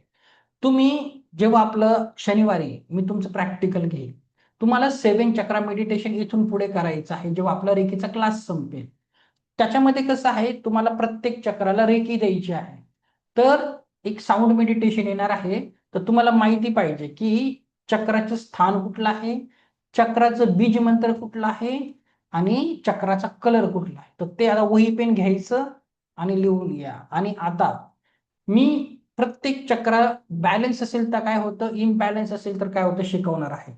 तुम्ही जेव्हा आपलं शनिवारी मी तुमचं प्रॅक्टिकल घेईल, तुम्हाला 7 चक्रा मेडिटेशन इथून पुढे करायचं आहे जेव्हा आपला रेकीचा क्लास संपेल. त्याच्यामध्ये कसं आहे, तुम्हाला प्रत्येक चक्राला रेकी द्यायची आहे. तर एक साऊंड मेडिटेशन येणार आहे, तर तुम्हाला माहिती पाहिजे की चक्राचं स्थान कुठलं आहे, चक्राचं बीज मंत्र कुठला आहे आणि चक्राचा कलर कुठला आहे. तर ते आता वही पेन घ्यायचं आणि लिहून घ्या. आणि आता मी प्रत्येक चक्र बॅलन्स असेल तर काय होतं, इम्बॅलन्स असेल तर काय होतं शिकवणार आहे.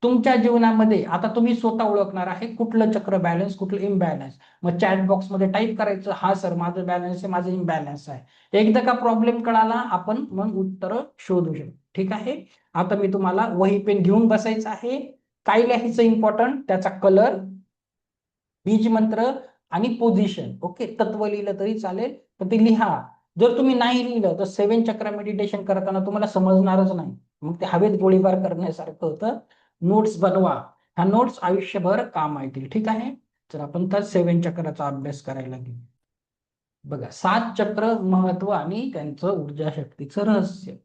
तुमच्या जीवनामध्ये आता तुम्ही स्वतः ओळखणार आहे कुठलं चक्र बॅलन्स, कुठलं इम्बॅलन्स. मग चॅट बॉक्स मध्ये टाईप करायचं, हा सर माझं बॅलन्स आहे, माझं इम्बॅलन्स आहे. एकदा का प्रॉब्लेम कळाला, आपण मग उत्तर शोधू शकतो. ठीक आहे, आता मी तुम्हाला वही पेन घेऊन बसायचं आहे. काय लिहायचं इम्पॉर्टंट, त्याचा कलर, बीज मंत्र आणि पोझिशन. ओके, तत्व लिहिलं तरी चालेल, पण ते लिहा. जर तुम्ही नाही लिहिलं तर 7 चक्र मेडिटेशन करताना तुम्हाला समजणारच नाही, मग ते हवेत गोळीबार करण्यासारखं होतं. नोट्स बनवा, ह्या नोट्स आयुष्यभर काम येतील. ठीक आहे, तर आपण तर 7 चक्राचा अभ्यास करायला घेऊ. बघा 7 चक्र, महत्व आणि त्यांचं ऊर्जा शक्तीचं रहस्य.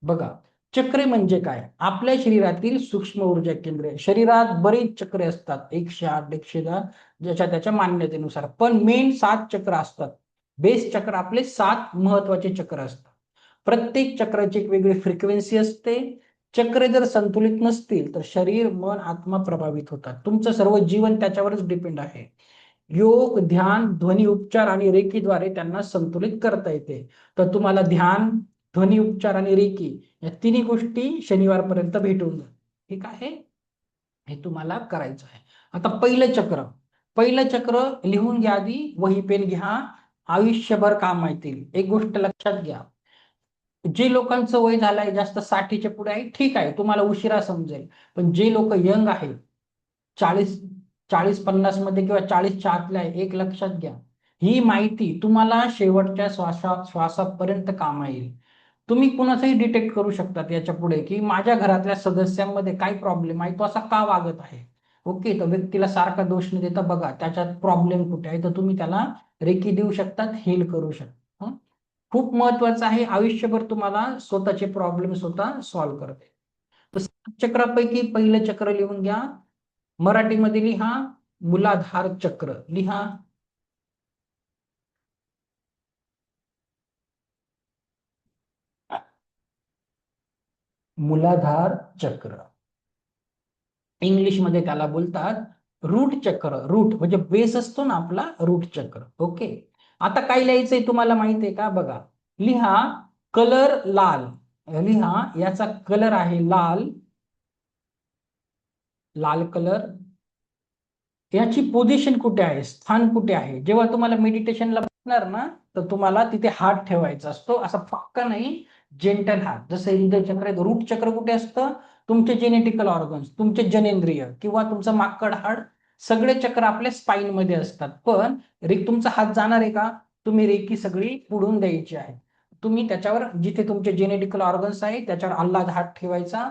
बघा, चक्रे म्हणजे काय, आपल्या शरीरातील सूक्ष्म ऊर्जा केंद्रे. शरीरात बरीच चक्रे असतात, 108 110 ज्याच्या त्याच्या मान्यतेनुसार, पण मेन 7 चक्र असतात. बेस चक्र आपले 7 महत्वाचे चक्र असतात. प्रत्येक चक्राची एक वेगळी फ्रिक्वेन्सी असते. चक्र जर संतुलित नसतील तर शरीर, मन, आत्मा प्रभावित होतात. तुमचं सर्व जीवन त्याच्यावरच डिपेंड आहे. योग, ध्यान, ध्वनी उपचार आणि रेकीद्वारे त्यांना संतुलित करता येते. तर तुम्हाला ध्यान, ध्वनी उपचार आणि रेकी या तिन्ही गोष्टी शनिवारपर्यंत भेटून जाईल. ठीक आहे, हे तुम्हाला करायचं आहे. आता पहिलं चक्र लिहून घ्या, आधी वही पेन घ्या, आयुष्यभर काम येतील. एक गोष्ट लक्षात घ्या, जे लोकांचं वय झालंय जास्त 60च्या पुढे आहे, ठीक आहे, तुम्हाला उशिरा समजेल. पण जे लोक यंग आहेत, 40-50 मध्ये किंवा 40च्या आतल्या आहे, एक लक्षात घ्या, ही माहिती तुम्हाला शेवटच्या श्वासापर्यंत काम येईल. तुम्ही कुणाचंही डिटेक्ट करू शकतात याच्या पुढे की माझ्या घरातल्या सदस्यांमध्ये काय प्रॉब्लेम आहे, तो असा का वागत आहे. ओके, तर व्यक्तीला सारखा दोष न देता बघा त्याच्यात प्रॉब्लेम कुठे आहे, तर तुम्ही त्याला रेकी देऊ शकतात, हेल करू शकता. खूप महत्वाचं आहे, आयुष्यभर तुम्हाला स्वतःचे प्रॉब्लेम स्वतः सॉल्व्ह करते. तर 7 चक्रापैकी पहिलं चक्र लिहून घ्या, मराठीमध्ये लिहा, मूलाधार चक्र लिहा. मूलाधार चक्र, इंग्लिशमध्ये त्याला बोलतात रूट चक्र. रूट म्हणजे बेस असतो ना आपला, रूट चक्र. ओके, आता काय लिहायचंय तुम्हाला माहितीये का, बघा लिहा, कलर लाल. लिहा, याचा कलर आहे लाल, लाल कलर. याची पोझिशन कुठे आहे, स्थान कुठे आहे. जेव्हा तुम्हाला मेडिटेशनला बसणार ना, तर तुम्हाला तिथे हात ठेवायचा असतो, असा पक्का नाही, जेंटल हात. जसं हृदय चक्र, रूट चक्र कुठे असतं, तुमचे जेनेटिकल ऑर्गन्स, तुमचे जनेंद्रिय किंवा तुमचं माकड हाड, सगळे चक्र आपल्या स्पाइन मध्ये असतात. पण तुमचा हात जाणार आहे का, तुम्ही रेकी सगळी पुढून द्यायची आहे. तुम्ही त्याच्यावर जिथे तुमचे जेनेटिकल ऑर्गन्स आहे त्याच्यावर आल्हाद हात ठेवायचा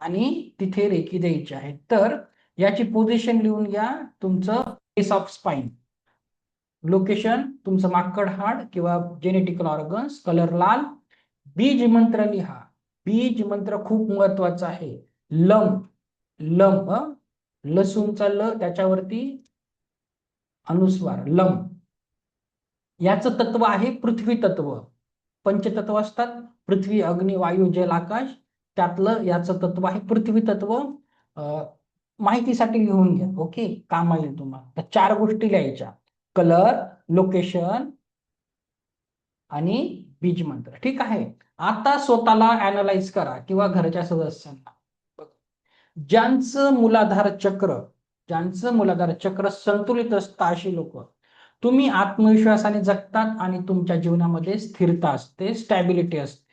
आणि तिथे रेकी द्यायची आहे. तर याची पोझिशन लिहून घ्या, तुमचं बेस ऑफ स्पाइन, लोकेशन तुमचं माकड हाड किंवा जेनेटिकल ऑर्गन्स, कलर लाल. बीज मंत्र लिहा, बीज मंत्र खूप महत्वाचा आहे. लम, लम, लसूणचा ल त्याच्यावरती अनुस्वार, लम. याचं तत्व आहे पृथ्वी तत्व. पंचतत्व असतात, पृथ्वी, अग्नी, वायू, जल, आकाश. त्यातलं याचं तत्व आहे पृथ्वी तत्व. माहितीसाठी लिहून घ्या. ओके, काम येईल तुम्हाला. तर 4 गोष्टी लिहायच्या, कलर, लोकेशन, आणि बीज मंत्र. ठीक आहे. आता स्वतःला अनालाइज करा किंवा घरच्या सदस्यांना. ज्यांचं मूलाधार चक्र संतुलित असतं अशी लोक, तुम्ही आत्मविश्वासाने जगतात आणि तुमच्या जीवनामध्ये स्थिरता असते, स्टॅबिलिटी असते.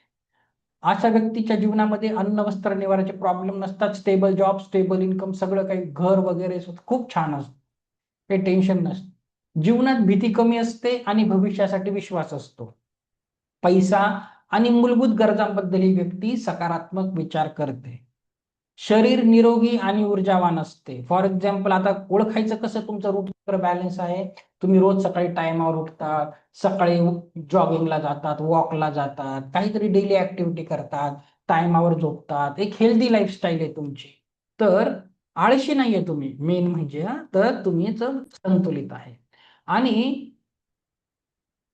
अशा व्यक्तीच्या जीवनामध्ये अन्न वस्त्र निवाराचे प्रॉब्लेम नसतात, स्टेबल जॉब, स्टेबल इन्कम, सगळं काही घर वगैरे खूप छान असतं, काही टेन्शन नसतं. जीवनात भीती कमी असते आणि भविष्यासाठी विश्वास असतो. पैसा आणि मूलभूत गरजांबद्दल ही व्यक्ती सकारात्मक विचार करते. शरीर निरोगी आणि ऊर्जावान असते. फॉर एक्झाम्पल, आता ओळखायचं कसं तुमचं रूट चक्र बॅलन्स आहे? तुम्ही रोज सकाळी टायमावर उठतात, सकाळी जॉगिंगला जातात, वॉकला जातात, काहीतरी डेली ऍक्टिव्हिटी करतात, टायमावर झोपतात, एक हेल्दी लाईफस्टाईल आहे तुमची, तर आळशी नाहीये तुम्ही, मेन म्हणजे तर तुम्ही संतुलित आहे. आणि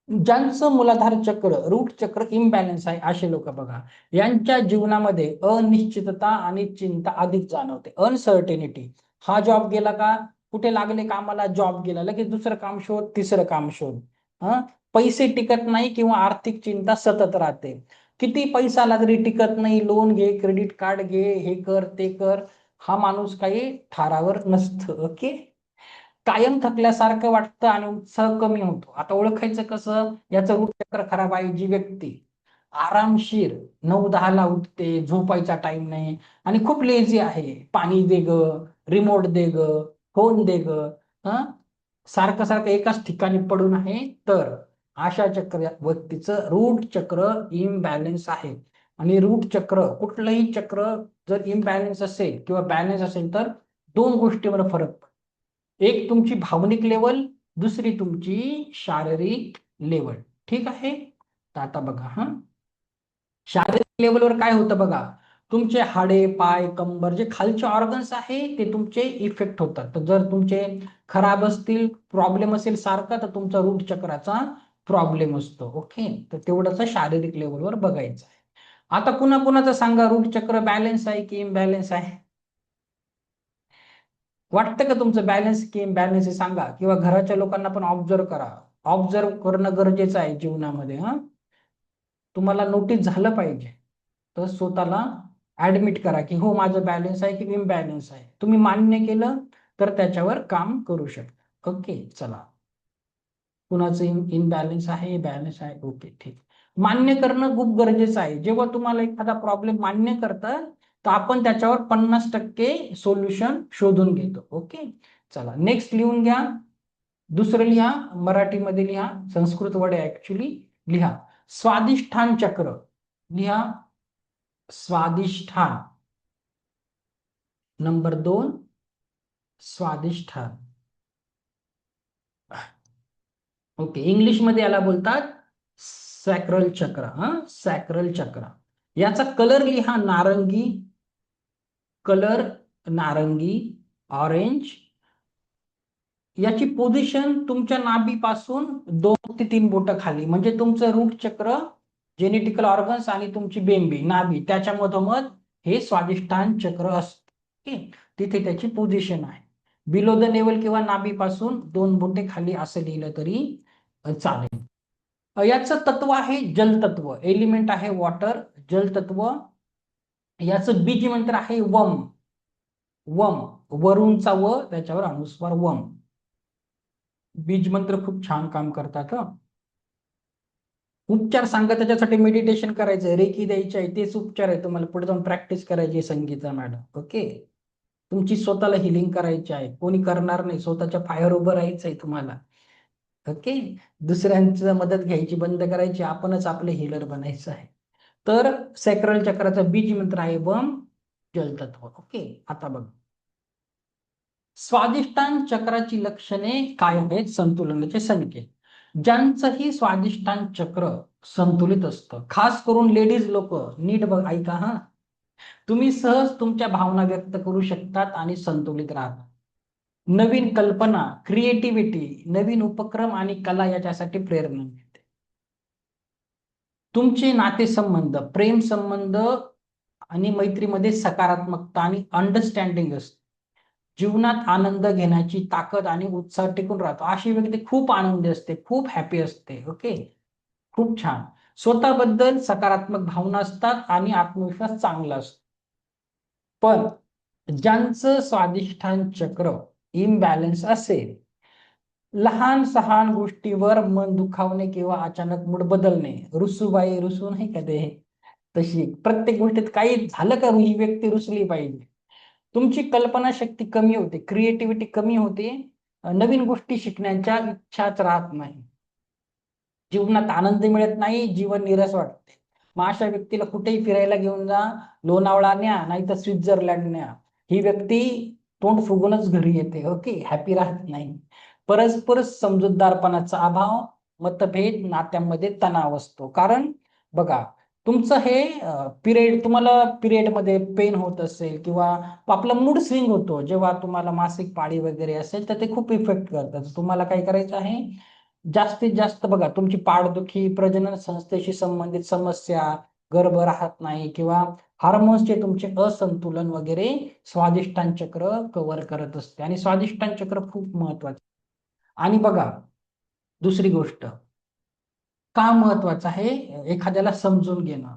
ज्यांचं मूलाधार चक्र, रूट चक्र इम्बॅलन्स आहे असे लोक बघा, यांच्या जीवनामध्ये अनिश्चितता आणि चिंता अधिक जाणवते. अनसर्टेनिटी, हा जॉब गेला का, कुठे लागले कामाला, जॉब गेला, लगेच दुसरं काम शोध, तिसरं काम शोध. पैसे टिकत नाही किंवा आर्थिक चिंता सतत राहते. किती पैसा आला तरी टिकत नाही, लोन घे, क्रेडिट कार्ड घे, हे कर ते कर, हा माणूस काही ठारावर नसतं. ओके. कायम थकल्यासारखं वाटतं आणि उत्साह कमी होतो. आता ओळखायचं कसं? याचं रूट चक्र खराब आहे जी व्यक्ती आरामशीर 9-10 ला उठते, झोपायचा टाइम नाही आणि खूप लेझी आहे. पाणी दे ग, रिमोट दे ग, फोन दे ग, सारखं सारखं एकाच ठिकाणी पडून आहे, तर अशा व्यक्तीचं रूट चक्र इम्बॅलन्स आहे. आणि रूट चक्र, कुठलंही चक्र जर इम्बॅलन्स असेल किंवा बॅलन्स असेल तर दोन गोष्टीवर फरक पडतो. एक तुमची भावनिक लेवल, दुसरी तुमची शारीरिक लेवल. ठीक आहे. तर आता बघा, शारीरिक लेवलवर काय होतं बघा, तुमचे हाडे, पाय, कंबर, जे खालचे ऑर्गन्स आहे ते तुमचे इफेक्ट होतात. तर जर तुमचे खराब असतील, प्रॉब्लेम असेल सारखा, तर तुमचा रूट चक्राचा प्रॉब्लेम असतो. ओके. तर तेवढंच शारीरिक लेवलवर बघायचं आहे. आता कुणाचं सांगा, रूट चक्र बॅलन्स आहे की इम्बॅलन्स आहे? वाटतं का तुमचं बॅलन्स की इम्बॅलन्स आहे? सांगा. किंवा घराच्या लोकांना पण ऑब्झर्व करा. ऑब्झर्व करणं गरजेचं आहे जीवनामध्ये. तुम्हाला नोटीस झालं पाहिजे. तर स्वतःला ऍडमिट करा की हो, माझं बॅलन्स आहे की इम्बॅलन्स आहे. तुम्ही मान्य केलं तर त्याच्यावर काम करू शकता. ओके. चला, कुणाचं इनबॅलन्स आहे, बॅलन्स आहे. ओके, ठीक. मान्य करणं खूप गरजेचं आहे. जेव्हा तुम्हाला एखादा प्रॉब्लेम मान्य करता, तर आपण त्याच्यावर 50% सोल्युशन शोधून घेतो. ओके. चला, नेक्स्ट लिहून घ्या. दुसरं लिहा, मराठीमध्ये लिहा, संस्कृत वर्ड आहे ऍक्च्युली. लिहा स्वादिष्ठान चक्र. लिहा स्वादिष्ठान. नंबर 2 स्वादिष्ठान. ओके. इंग्लिश मध्ये याला बोलतात सॅक्रल चक्र. सॅक्रल चक्र. याचा कलर लिहा नारंगी. कलर नारंगी, ऑरेंज. याची पोझिशन तुमच्या नाभीपासून 2 ते 3 बोट खाली, म्हणजे तुमचं रूट चक्र, जेनेटिकल ऑर्गन्स आणि तुमची बेंबी, नाभी, त्याच्या मधोमध हे स्वादिष्ठान चक्र असते. तिथे त्याची पोझिशन आहे. बिलो द नेवल किंवा नाभीपासून 2 बोटे खाली असं लिहिलं तरी चालेल. याचं तत्व आहे जलतत्व. एलिमेंट आहे वॉटर, जलतत्व. याचं बीज मंत्र आहे वम. वम, वरूनचा व, त्याच्यावर अनुस्वार वम. बीज मंत्र खूप छान काम करतात. उपचार सांगा, त्याच्यासाठी मेडिटेशन करायचंय, रेकी द्यायची आहे, तेच उपचार आहे. तुम्हाला पुढे जाऊन प्रॅक्टिस करायची, संगीता मॅडम. ओके. तुमची स्वतःला हिलिंग करायची आहे, कोणी करणार नाही, स्वतःच्या पायावर उभं राहायचंय तुम्हाला. ओके. दुसऱ्यांची मदत घ्यायची बंद करायची, आपणच आपले हिलर बनायचं आहे. तर सॅक्रल चक्राचा बीज मंत्र आहे वम, जलतत्व. ओके. आता बघ, स्वादिष्टान चक्राची लक्षणे काय आहेत? संतुलनाचे संकेत. ज्यांचंही स्वादिष्टान चक्र संतुलित असतं, खास करून लेडीज लोक, नीट बघ, ऐका. तुम्ही सहज तुमच्या भावना व्यक्त करू शकतात आणि संतुलित राहतात. नवीन कल्पना, क्रिएटिव्हिटी, नवीन उपक्रम आणि कला याच्यासाठी प्रेरणा मिळते. तुमचे नातेसंबंध, प्रेम संबंध आणि मैत्रीमध्ये सकारात्मकता आणि अंडरस्टँडिंग असते. जीवनात आनंद घेण्याची ताकद आणि उत्साह टिकून राहतो. अशी व्यक्ती खूप आनंदी असते, खूप हॅपी असते. ओके. खूप छान. स्वतःबद्दल सकारात्मक भावना असतात आणि आत्मविश्वास चांगला असतो. पण ज्यांचं स्वाधिष्ठान चक्र इम्बॅलन्स असेल, लहान सहान गोष्टीवर मन दुखावणे किंवा अचानक मूड बदलणे, रुसूबाई रुसू नाही का ते, तशी प्रत्येक गोष्टीत काही झालं का ही व्यक्ती रुसली पाहिजे. तुमची कल्पनाशक्ती कमी होते, क्रिएटिव्हिटी कमी होते, नवीन गोष्टी शिकण्याच्या इच्छाच राहत नाही, जीवनात आनंद मिळत नाही, जीवन निरस वाटते. मग अशा व्यक्तीला कुठेही फिरायला घेऊन जा, लोणावळा न्या, नाही तर स्वित्झर्लंड न्या, ही व्यक्ती तोंड फुगूनच घरी येते. ओके, हॅपी राहत नाही. परस्पर समजूतदारपणाचा अभाव, मतभेद, नात्यांमध्ये तणाव असतो. कारण बघा, तुमचं हे पिरियड, तुम्हाला पिरियड मध्ये पेन होत असेल किंवा आपला मूड स्विंग होतो जेव्हा तुम्हाला मासिक पाळी वगैरे असेल, तर ते खूप इफेक्ट करतात. तुम्हाला काय करायचं आहे, जास्तीत जास्त बघा, तुमची पाठदुखी, प्रजनन संस्थेशी संबंधित समस्या, गर्भ राहत नाही किंवा हार्मोन्सचे तुमचे असंतुलन वगैरे स्वादिष्टान चक्र कव्हर करत असते. आणि स्वादिष्टान चक्र खूप महत्वाचं. आणि बघा, दुसरी गोष्ट का महत्वाचं आहे, एखाद्याला समजून घेणं.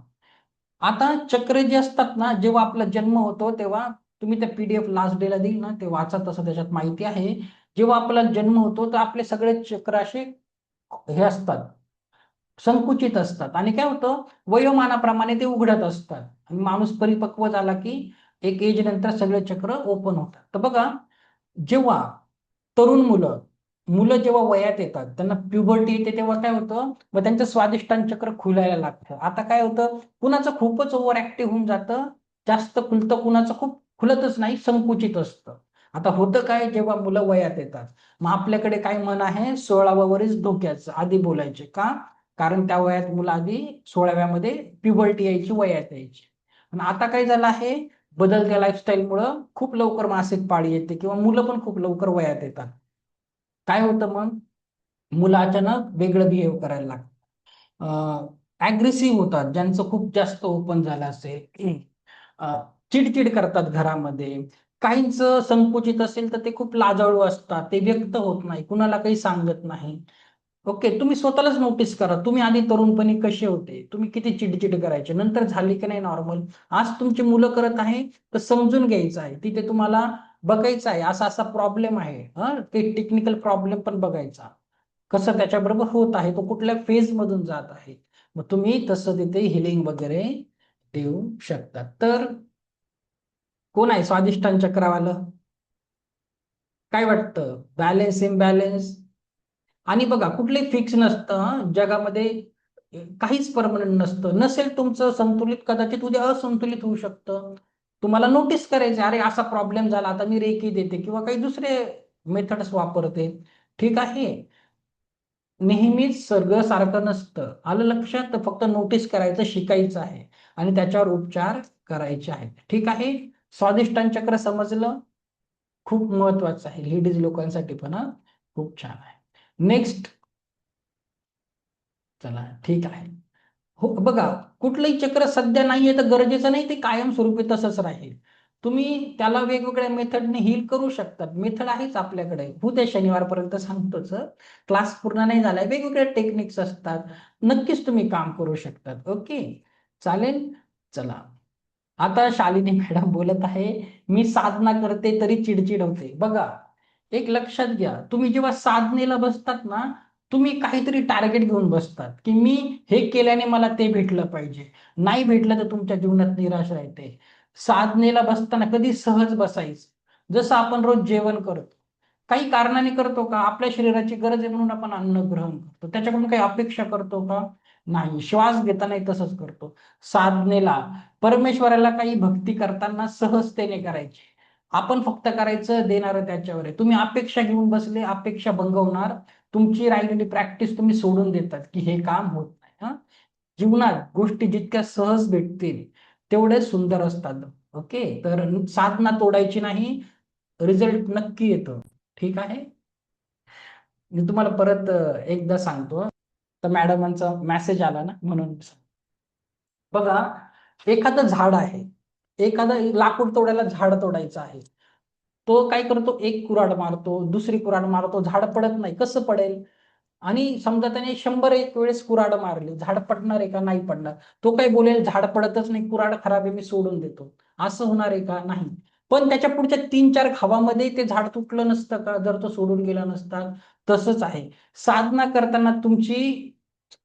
आता चक्र जे असतात ना, जेव्हा आपला जन्म होतो तेव्हा, तुम्ही त्या PDF लास्ट डेला देईल ना, ते वाचा, तसं त्याच्यात माहिती आहे. जेव्हा आपला जन्म होतो तर आपले सगळे चक्र असे हे असतात, संकुचित असतात. आणि काय होतं, वयोमानाप्रमाणे ते उघडत असतात. आणि माणूस परिपक्व झाला की एक एज नंतर सगळे चक्र ओपन होतात. तर बघा, जेव्हा तरुण मुलं मुलं जेव्हा वयात येतात, त्यांना प्युबर्टी येते, तेव्हा काय होतं, मग त्यांचं स्वादिष्टान चक्र खुलायला लागतं. आता काय होतं, कुणाचं खूपच ओव्हर ऍक्टिव्ह होऊन जातं, जास्त खुलतं, कुणाचं खूप खुलतच नाही, संकुचित असतं. आता होतं काय, जेव्हा मुलं वयात येतात, मग आपल्याकडे काय म्हण आहे, 16वं वरीस धोक्याचं, आधी बोलायचे का, कारण त्या वयात मुलं आधी 16व्यामध्ये प्युबर्टी यायची, वयात यायची. पण आता काय झालं आहे, बदलत्या लाईफस्टाईलमुळं खूप लवकर मासिक पाळी येते किंवा मुलं पण खूप लवकर वयात येतात. काय होतं मग, मुलं अचानक वेगळं बिहेव करायला लागतात, अग्रेसिव्ह होतात, ज्यांचं खूप जास्त ओपन झालं असेल, चिडचिड करतात घरामध्ये. काहींचं संकुचित असेल तर ते खूप लाजाळू असतात, ते व्यक्त होत नाही, कुणाला काही सांगत नाही. ओके, तुम्ही स्वतःलाच नोटीस करा, तुम्ही आधी तरुणपणी कसे होते, तुम्ही किती चिडचिड करायचे, नंतर झाली की नाही नॉर्मल. आज तुमची मुलं करत आहे तर समजून घ्यायचं आहे, तिथे तुम्हाला बघायचं आहे असा असा प्रॉब्लेम आहे, ते टेक्निकल प्रॉब्लेम पण बघायचा, कसं त्याच्याबरोबर होत आहे, तो कुठल्या फेज मधून जात आहे. मग तुम्ही तसं तिथे हिलिंग वगैरे देऊ शकता. तर कोण आहे स्वादिष्टान चक्रावालं, काय वाटतं, बॅलन्स इम्बॅलन्स. आणि बघा, कुठलंही फिक्स नसतं जगामध्ये, काहीच परमनंट नसतं. नसेल तुमचं संतुलित, कदाचित उद्या असंतुलित होऊ शकतं. तुम्हाला नोटीस करायचे, अरे असा प्रॉब्लेम झाला, आता मी रेकी देते किंवा काही दुसरे मेथड्स वापरते. ठीक आहे, नेहमीच सगळं सारखं नसतं, आलं लक्षात. तर फक्त नोटीस करायचं, शिकायचं आहे आणि त्याच्यावर उपचार करायचे आहेत. ठीक आहे, स्वादिष्टान चक्र समजलं, खूप महत्वाचं आहे लेडीज लोकांसाठी पण, खूप छान आहे. नेक्स्ट, चला ठीक आहे. हो बघा, कुठलंही चक्र सध्या नाहीये तर गरजेचं नाही ते कायमस्वरूपी तसंच राहील. तुम्ही त्याला वेगवेगळ्या मेथडने हील करू शकतात. मेथड आहेच आपल्याकडे, उद्या शनिवारपर्यंत सांगतोच, क्लास पूर्ण नाही झालाय, वेगवेगळे टेक्निक्स असतात, नक्कीच तुम्ही काम करू शकतात. ओके, चालेल. चला, आता शालिनी मॅडम बोलत आहे, मी साधना करते तरी चिडचिड होते. बघा, एक लक्षात घ्या, तुम्ही जेव्हा साधनेला बसतात ना, तुम्ही काहीतरी टार्गेट घेऊन बसतात की मी हे केल्याने मला ते भेटलं पाहिजे, नाही भेटलं तर तुमच्या जीवनात निराशा येते. साधनेला बसताना कधी सहज बसायचं, जसं आपण रोज जेवण करतो, काही कारणाने करतो का, आपल्या शरीराची गरज आहे म्हणून आपण अन्न ग्रहण करतो, त्याच्याकडून काही अपेक्षा करतो का, नाही. श्वास घेतानाही तसंच करतो. साधनेला, परमेश्वराला काही भक्ती करताना सहजतेने करायची, आपण फक्त करायचं, देणारं त्याच्यावर आहे. तुम्ही अपेक्षा घेऊन बसले, अपेक्षा भंगवणार, तुमची राहिलेली प्रॅक्टिस तुम्ही सोडून देतात की हे काम होत नाही. जीवनात गोष्टी जितक्या सहज भेटतील तेवढे सुंदर असतात. ओके, तर साधना तोडायची नाही, रिझल्ट नक्की येतो. ठीक आहे, मी तुम्हाला परत एकदा सांगतो, तर मॅडमांचा मेसेज आला ना म्हणून. बघा, एखादं झाड आहे, एखादं लाकूड तोडायला झाड तोडायचं आहे, तो काय करतो, एक कुऱ्हाड मारतो, दुसरी कुऱ्हाड मारतो, झाड पडत नाही. कसं पडेल, आणि समजा त्याने 101 वेळेस कुऱ्हाड मारली, झाड पडणार आहे का? नाही पडणार. तो काय बोलेल झाड पडतच नाही, कुऱ्हाड खराब आहे, मी सोडून देतो, असं होणार आहे का? नाही. पण त्याच्या पुढच्या 3-4 घावामध्ये ते झाड तुटलं नसतं का, जर तो सोडून गेला नसता? तसंच आहे. साधना करताना तुमची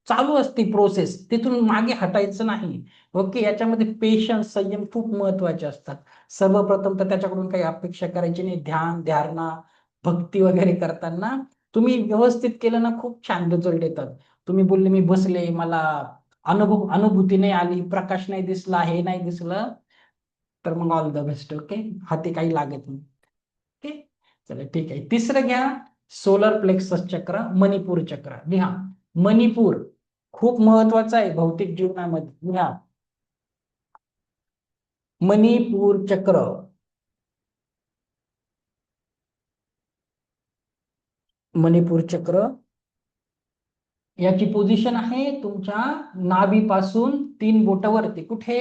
चालू असते प्रोसेस, तिथून मागे हटायचं नाही. ओके, याच्यामध्ये पेशन्स, संयम खूप महत्वाचे असतात. सर्वप्रथम तर त्याच्याकडून काही अपेक्षा करायची नाही. ध्यान, धारणा, भक्ती वगैरे करताना तुम्ही व्यवस्थित केलं ना, खूप छान रिझल्ट येतात. तुम्ही बोलले मी बसले, मला अनुभूती नाही आली, प्रकाश नाही दिसला, हे नाही दिसलं, तर मग ऑल द बेस्ट. ओके, हाती काही लागत नाही. ओके, चला ठीक आहे. तिसरं घ्या, सोलर प्लेक्सस चक्र, मणिपूर चक्र. लिहा मणिपूर, खूप महत्वाचं आहे भौतिक जीवनामध्ये. लिहा मणिपूर चक्र. मणिपूर चक्र याची पोझिशन आहे तुमच्या नाभीपासून 3 बोटावरती. कुठे?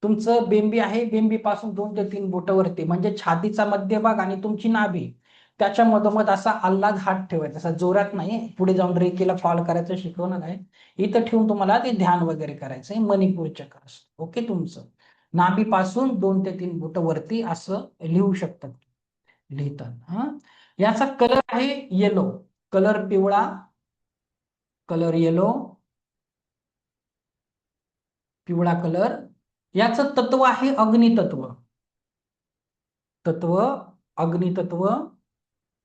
तुमचं बेंबी आहे, बेंबी पासून 2 ते 3 बोटावरती, म्हणजे छातीचा मध्यभाग आणि तुमची नाभी, त्याच्या मधोमध असा आल्हाद हात ठेवायचा, असा जोरात नाही. पुढे जाऊन रेकीला कॉल करायचं शिकवणार आहे. इथं ठेवून तुम्हाला ते ध्यान वगैरे करायचंय. मणिपूर चक्र. ओके, तुमचं नाभीपासून 2 ते 3 बोट वरती असं लिहू शकतात, लिहितात. हा, याचा कलर आहे येलो, कलर पिवळा, कलर येलो, पिवळा कलर. याचं तत्व आहे अग्नितत्व. तत्व अग्नितत्व.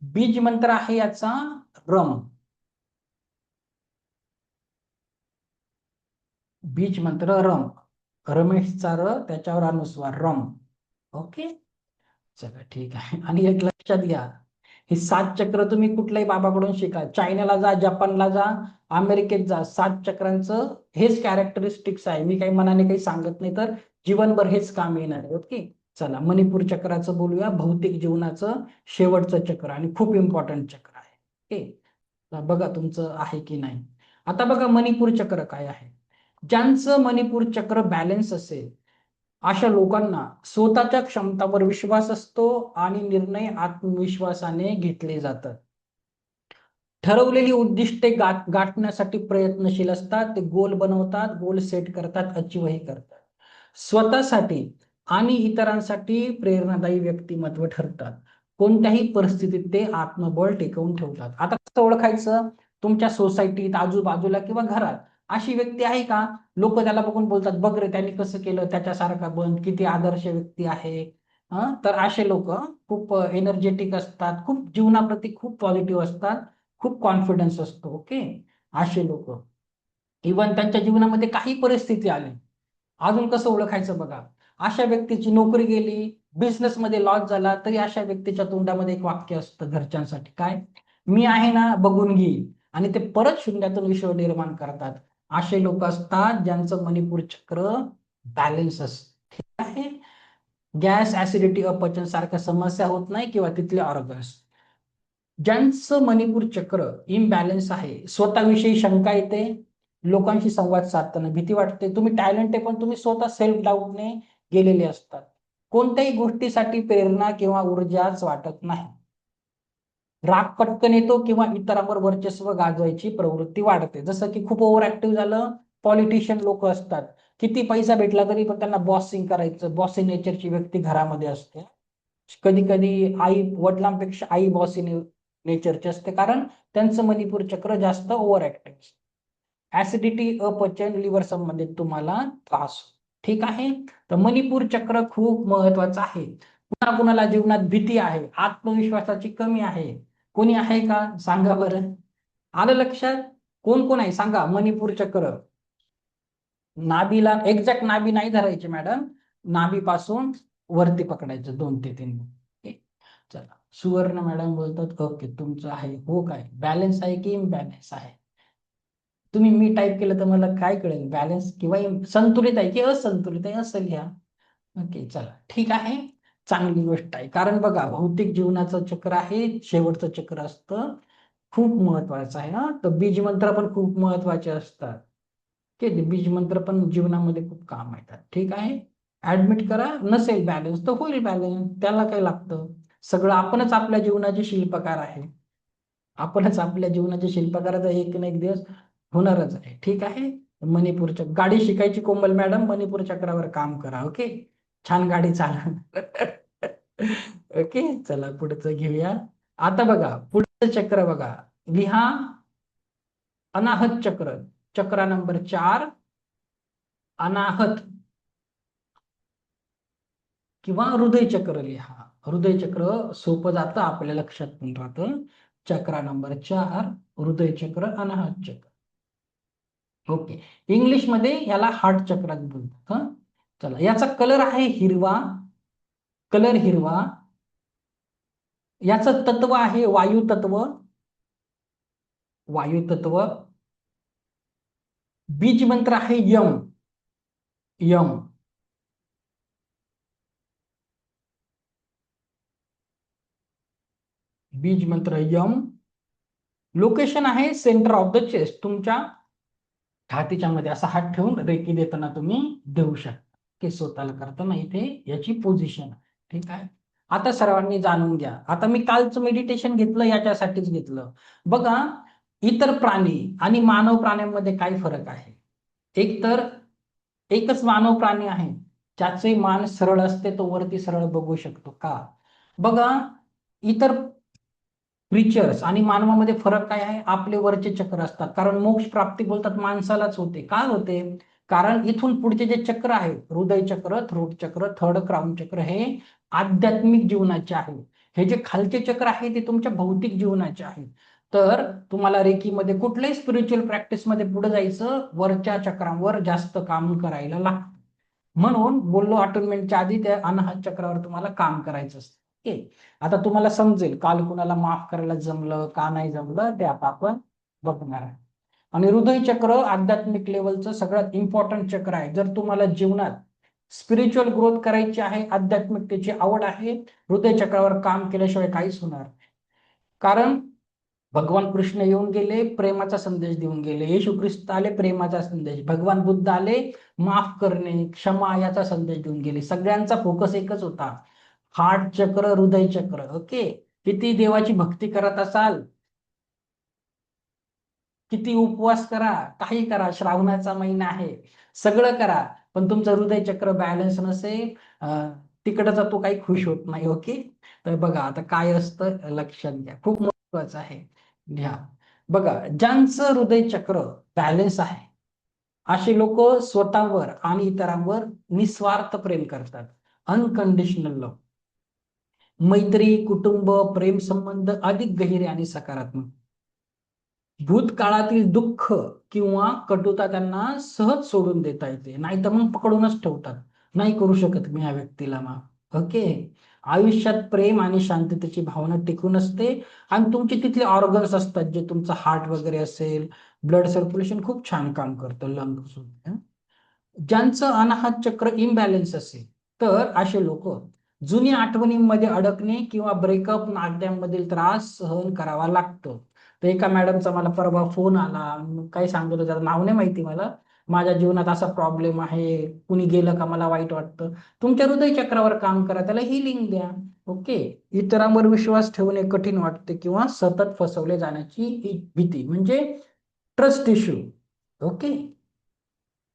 बीज मंत्र आहे याचा रम. बीज मंत्र रम. रमेशचा र, त्याच्यावर अनुस्वार, रम. ओके, चला ठीक आहे. आणि एक लक्षात घ्या, हे 7 चक्र तुम्ही कुठल्याही बाबाकडून शिका. चायनाला जा, जपानला जा, अमेरिकेत जा, 7 चक्रांचं हेच कॅरेक्टरिस्टिक्स आहे. मी काही मनाने काही सांगत नाही, तर जीवनभर हेच काम येणार आहे. ओके, चला मणिपूर चक्राचं बोलूया. भौतिक जीवनाचं शेवटचं चक्र आणि खूप इम्पॉर्टंट चक्र आहे. ओके, बघा तुमचं आहे की नाही. आता बघा मणिपूर चक्र काय आहे. ज्यांचं मणिपूर चक्र बॅलन्स असेल, अशा लोकांना स्वतःच्या क्षमतावर विश्वास असतो आणि निर्णय आत्मविश्वासाने घेतले जातात. ठरवलेली उद्दिष्टे गाठण्यासाठी प्रयत्नशील असतात. ते गोल बनवतात, गोल सेट करतात, अचीवही करतात. स्वतःसाठी आणि इतरांसाठी प्रेरणादायी व्यक्तिमत्व ठरतात. कोणत्याही परिस्थितीत ते आत्मबळ टिकवून ठेवतात. आता कसं ओळखायचं? तुमच्या सोसायटीत, आजूबाजूला किंवा घरात अशी व्यक्ती आहे का? लोक त्याला बघून बोलतात, बघ रे त्यांनी कसं केलं, त्याच्यासारखा बन, किती आदर्श व्यक्ती आहे. तर असे लोक खूप एनर्जेटिक असतात, खूप जीवनाप्रती खूप पॉझिटिव्ह असतात, खूप कॉन्फिडन्स असतो. ओके, असे लोक इव्हन त्यांच्या जीवनामध्ये काही परिस्थिती आली, अजून कसं ओळखायचं बघा. अशा व्यक्तीची नोकरी गेली, बिझनेस मध्ये लॉस झाला, तरी अशा व्यक्तीच्या तोंडामध्ये एक वाक्य असतं घरच्यांसाठी, काय? मी आहे ना, बघून घेईल. आणि ते परत शून्यातून विश्व निर्माण करतात. असे लोक असतात ज्यांचं मणिपूर चक्र बॅलन्स असतं. ठीक आहे, गॅस, ऍसिडिटी, अपचन सारख्या समस्या होत नाही, किंवा तिथले ऑर्गन्स. ज्यांचं मणिपूर चक्र इम्बॅलन्स आहे, स्वतःविषयी शंका येते, लोकांशी संवाद साधताना भीती वाटते, तुम्ही टॅलेंट आहे पण तुम्ही स्वतः सेल्फ डाऊटने गेलेले असतात. कोणत्याही गोष्टीसाठी प्रेरणा किंवा ऊर्जाच वाटत नाही. राग पटकन येतो किंवा इतरांवर वर्चस्व गाजवायची प्रवृत्ती वाढते. जसं की खूप ओव्हर ऍक्टिव्ह झालं. पॉलिटिशियन लोक असतात, किती पैसा भेटला तरी पण त्यांना बॉसिंग करायचं, बॉसी नेचरची व्यक्ती घरामध्ये असते. कधी कधी आई वडिलांपेक्षा आई बॉसी नेचरची असते, कारण त्यांचं मणिपूर चक्र जास्त ओव्हर ऍक्टिव्ह. ऍसिडिटी, अपचन, लिव्हर संबंधित तुम्हाला त्रास. ठीक आहे, तर मणिपूर चक्र खूप महत्वाचं आहे. कुणाकुणाला जीवनात भीती आहे, आत्मविश्वासाची कमी आहे, कोणी आहे का? सांगा बरं. आलं लक्षात? कोण कोण आहे सांगा. मणिपूर चक्र नाभीला एक्झॅक्ट नाभी नाही धरायची मॅडम, नाभीपासून वरती पकडायचं 2 ते 3. चला, सुवर्ण मॅडम बोलतात ओके तुमचं आहे. हो, काय बॅलन्स आहे की इम्बॅलन्स आहे? तुम्ही मी टाईप केलं तर मला काय कळेल, बॅलन्स किंवा संतुलित आहे की असंतुलित आहे, असं लिहा. ओके, चला ठीक आहे, चांगली गोष्ट आहे. कारण बघा, भौतिक जीवनाचं चक्र आहे, शेवटचं चक्र असतं, खूप महत्वाचं आहे. तर बीज मंत्र पण खूप महत्वाचे असतात. ते बीज मंत्र पण जीवनामध्ये खूप काम येतात. ठीक आहे, ऍडमिट करा. नसेल बॅलन्स तर होईल बॅलन्स, त्याला काय लागतं? सगळं आपणच आपल्या जीवनाचे शिल्पकार आहे. आपणच आपल्या जीवनाच्या शिल्पकाराचा एक ना एक दिवस होणारच आहे. ठीक आहे. मणिपूरच्या गाडी शिकायची कोमल मॅडम, मणिपूर चक्रावर काम करा. ओके, छान गाडी चालवा. ओके, चला पुढचं घेऊया. आता बघा पुढचं चक्र बघा, लिहा अनाहत चक्र, चक्र नंबर 4 अनाहत किंवा हृदय चक्र लिहा. हृदय चक्र सोपं जातं, आपल्या लक्षात पण राहतं. चक्र नंबर 4 हृदय चक्र, अनाहत चक्र. ओके, इंग्लिश मध्ये याला हार्ट चक्रात बोलतात. हं, चला याचा कलर आहे हिरवा, कलर हिरवा. याचं तत्व आहे वायू तत्व, वायू तत्व. बीज मंत्र आहे यम, यम. बीज मंत्र यम. लोकेशन आहे सेंटर ऑफ द चेस्ट, तुमच्या छातीच्या मध्ये असा हात ठेवून रेकी देताना तुम्ही देऊ शकता की स्वतःला करताना इथे याची पोझिशन. ठीक आहे. आता सर्वांनी जाणून घ्या. आता मी कालचं मेडिटेशन घेतलं याच्यासाठीच घेतलं. बघा इतर प्राणी आणि मानव प्राण्यांमध्ये काय फरक आहे. एक तर एकच मानव प्राणी आहे ज्याचे मान सरळ असते, तो वरती सरळ बघू शकतो का. बघा इतर क्रिचर्स आणि मानवामध्ये फरक काय आहे, आपले वरचे चक्र असतात. कारण मोक्ष प्राप्ती बोलतात माणसालाच होते. का होते, कारण इथून पुढचे जे चक्र आहे, हृदय चक्र, थ्रोट चक्र, थर्ड क्राउन चक्र, हे आध्यात्मिक जीवनाचे आहे. हे जे खालचे चक्र आहे ते तुमच्या भौतिक जीवनाचे आहे. तर तुम्हाला रेकीमध्ये कुठल्याही स्पिरिच्युअल प्रॅक्टिसमध्ये पुढे जायचं, वरच्या चक्रांवर जास्त काम करायला लागतं. म्हणून बोललो अटोनमेंटच्या आधी त्या अनाहत चक्रावर तुम्हाला काम करायचं असतं. ओके, आता तुम्हाला समजेल काल कुणाला माफ करायला जमलं का नाही जमलं ते आता आपण बघणार आहे. आणि हृदय चक्र आध्यात्मिक लेवलचं सगळ्यात इम्पॉर्टंट चक्र आहे. जर तुम्हाला जीवनात स्पिरिच्युअल ग्रोथ करायची आहे, आध्यात्मिकतेची आवड आहे, हृदय चक्रावर काम केल्याशिवाय काहीच होणार नाही. कारण भगवान कृष्ण येऊन गेले, प्रेमाचा संदेश देऊन गेले. येशू ख्रिस्त आले, प्रेमाचा संदेश. भगवान बुद्ध आले, माफ करणे, क्षमा याचा संदेश देऊन गेले. सगळ्यांचा फोकस एकच होता, हार्ट चक्र, हृदय चक्र. ओके, किती देवाची भक्ती करत असाल, किती उपवास करा, काही करा, श्रावणाचा महिना आहे, सगळं करा, पण तुमचं हृदय चक्र बॅलन्स नसेल, तिकडचा तो काही खुश होत नाही. ओके, तर बघा आता काय असतं लक्षात घ्या, खूप महत्वाचं आहे. घ्या बघा, ज्यांचं हृदय चक्र बॅलन्स आहे असे लोक स्वतःवर आणि इतरांवर निस्वार्थ प्रेम करतात. अनकंडिशनल लव्ह, मैत्री, कुटुंब, प्रेम संबंध अधिक गहिरे आणि सकारात्मक. भूतकाळातील दुःख किंवा कटुता त्यांना सहज सोडून देता येते, नाही तर मग पकडूनच ठेवतात, नाही करू शकत मी या व्यक्तीला माफ. ओके, आयुष्यात प्रेम आणि शांततेची भावना टिकून असते. आणि तुमचे तिथले ऑर्गन्स असतात, जे तुमचं हार्ट वगैरे असेल, ब्लड सर्क्युलेशन खूप छान काम करतं, लंग्स. ज्यांचं अनाहत चक्र इम्बॅलन्स असेल, तर असे लोक जुन्या आठवणींमध्ये अडकणे किंवा ब्रेकअप, नात्यांमधील त्रास सहन करावा लागतो. तर एका मॅडमचा मला परवा फोन आला, काय सांगतो त्याचं नाव नाही माहिती मला, माझ्या जीवनात असा प्रॉब्लेम आहे, कुणी गेलं का मला वाईट वाटतं. तुमच्या हृदय चक्रावर काम करा, त्याला हिलिंग द्या. ओके, इतरांवर विश्वास ठेवणे कठीण वाटते किंवा सतत फसवले जाण्याची भीती म्हणजे ट्रस्ट इश्यू. ओके,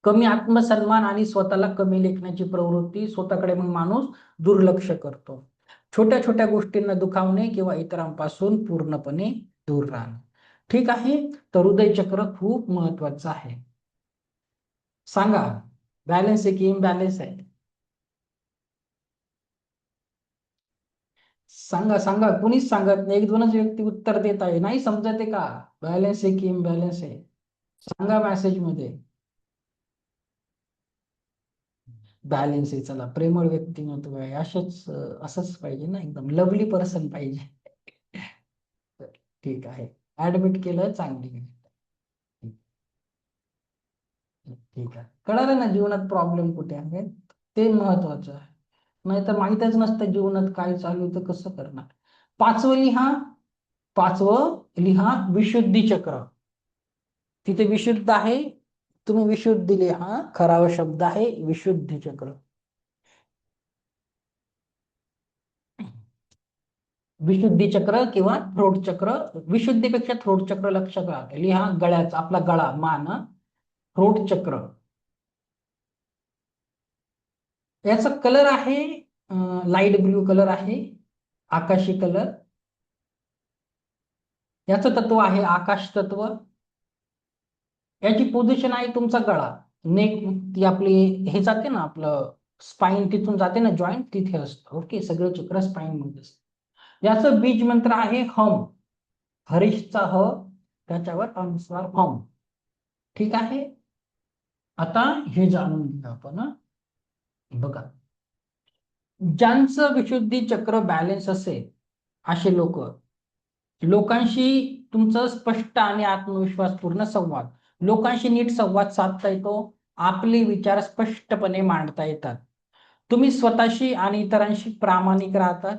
कमी आत्मसन्मान आणि स्वतःला कमी लेखण्याची प्रवृत्ती, स्वतःकडे मग माणूस दुर्लक्ष करतो. छोट्या छोट्या गोष्टींना दुखावणे किंवा इतरांपासून पूर्णपणे दूर राहणे. ठीक आहे, तर हृदय चक्र खूप महत्वाचं आहे. सांगा, बॅलन्स आहे की इम्बॅलन्स आहे? सांगा सांगा, कुणीच सांगत नाही, एक दोनच व्यक्ती उत्तर देत आहे. नाही समजत आहे का, बॅलन्स आहे की इम्बॅलन्स आहे? सांगा मेसेज मध्ये. बॅलन्स आहे, चला, प्रेमळ व्यक्तिमत्व आहे, असंच पाहिजे ना, एकदम लवली पर्सन पाहिजे. तर ठीक आहे, ऍडमिट केलं, चांगली गोष्ट. ठीक आहे, कळालं ना जीवनात प्रॉब्लेम कुठे आहे, ते महत्वाचं आहे. नाही तर माहीतच नसतं जीवनात काय चालू आहे, तर कसं करणार. पाचवं लिहा, पाचवं लिहा विशुद्धी चक्र. तिथे विशुद्ध आहे, तुम्ही विशुद्धी लिहा, खरा शब्द आहे विशुद्धी चक्र. विशुद्धी चक्र किंवा थ्रोट चक्र. विशुद्धीपेक्षा थ्रोट चक्र लक्षात राहते. लिहा गळ्याचा, आपला गळा, मान, थ्रोट चक्र. याचा कलर आहे लाईट ब्ल्यू कलर आहे, आकाशी कलर. याचं तत्व आहे आकाश तत्व. याची पोझिशन आहे तुमचा गळा, नेक, ती आपली हे जाते ना, आपलं स्पाइन तिथून जाते ना, जॉईंट तिथे असतं. ओके, सगळं चक्र स्पाइन मध्ये असतं. याचं बीज मंत्र आहे हम. हरीशचा ह, त्याच्यावर अनुस्वार हम. ठीक आहे. आता हे जाणून घेऊ आपण. बघा, ज्यांचं विशुद्धी चक्र बॅलन्स असेल असे लोकांशी तुमचं स्पष्ट आणि आत्मविश्वासपूर्ण संवाद, लोकांशी नीट संवाद साधता येतो, आपले विचार स्पष्टपणे मांडता येतात, तुम्ही स्वतःशी आणि इतरांशी प्रामाणिक राहतात,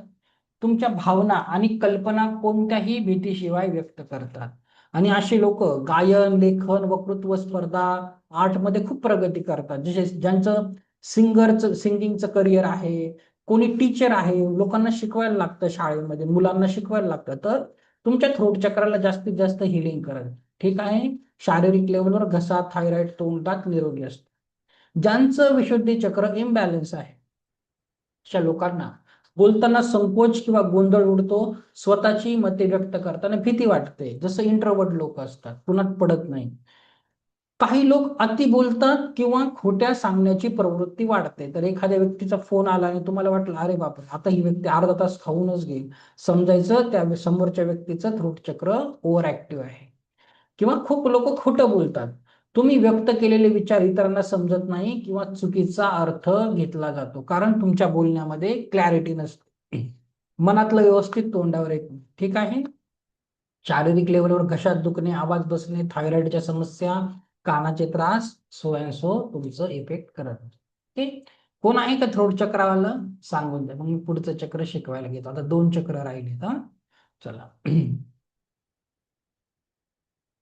तुमच्या भावना आणि कल्पना कोणत्याही भीतीशिवाय व्यक्त करतात. आणि असे लोक गायन, लेखन, वक्तृत्व स्पर्धा, आर्टमध्ये खूप प्रगती करतात. जसे ज्यांचं सिंगिंगचं करिअर आहे, कोणी टीचर आहे, लोकांना शिकवायला लागतं, शाळेमध्ये मुलांना शिकवायला लागतं, तर तुमच्या थ्रोट चक्राला जास्तीत जास्त हिलिंग करत. ठीक आहे. शारीरिक लेवलवर घसा, थायरॉइड, तोंड, दात निरोगी असतं. ज्यांचं विशुद्धी चक्र इम्बॅलन्स आहे अशा लोकांना बोलताना संकोच किंवा गोंधळ उडतो, स्वतःची मते व्यक्त करताना भीती वाटते, जसं इंट्रोवर्ट लोक असतात, पुन्हा पडत नाही. काही लोक अति बोलतात किंवा खोट्या सांगण्याची प्रवृत्ती वाढते. तर एखाद्या व्यक्तीचा फोन आला आणि तुम्हाला वाटलं अरे बापरे, आता ही व्यक्ती अर्धा तास खाऊनच घेईल, समजायचं त्या समोरच्या व्यक्तीचं थ्रोट चक्र ओव्हर ऍक्टिव्ह आहे. किंवा खूप लोक खोटं बोलतात, तुम्ही व्यक्त केलेले विचार इतरांना समजत नाही किंवा चुकीचा अर्थ घेतला जातो, कारण तुमच्या बोलण्यामध्ये क्लॅरिटी नसते, मनातलं व्यवस्थित तोंडावर येत नाही. ठीक आहे. शारीरिक लेवलवर घशात दुखणे, आवाज बसणे, थायरॉइडच्या समस्या, कानाचे त्रास, सो अँड सो तुमचं इफेक्ट करत. ठीक. कोण आहे का थ्रोट चक्रावाला सांगून द्या, मग मी पुढचं चक्र शिकवायला घेतो. आता 2 चक्र राहिलेत. हा, चला.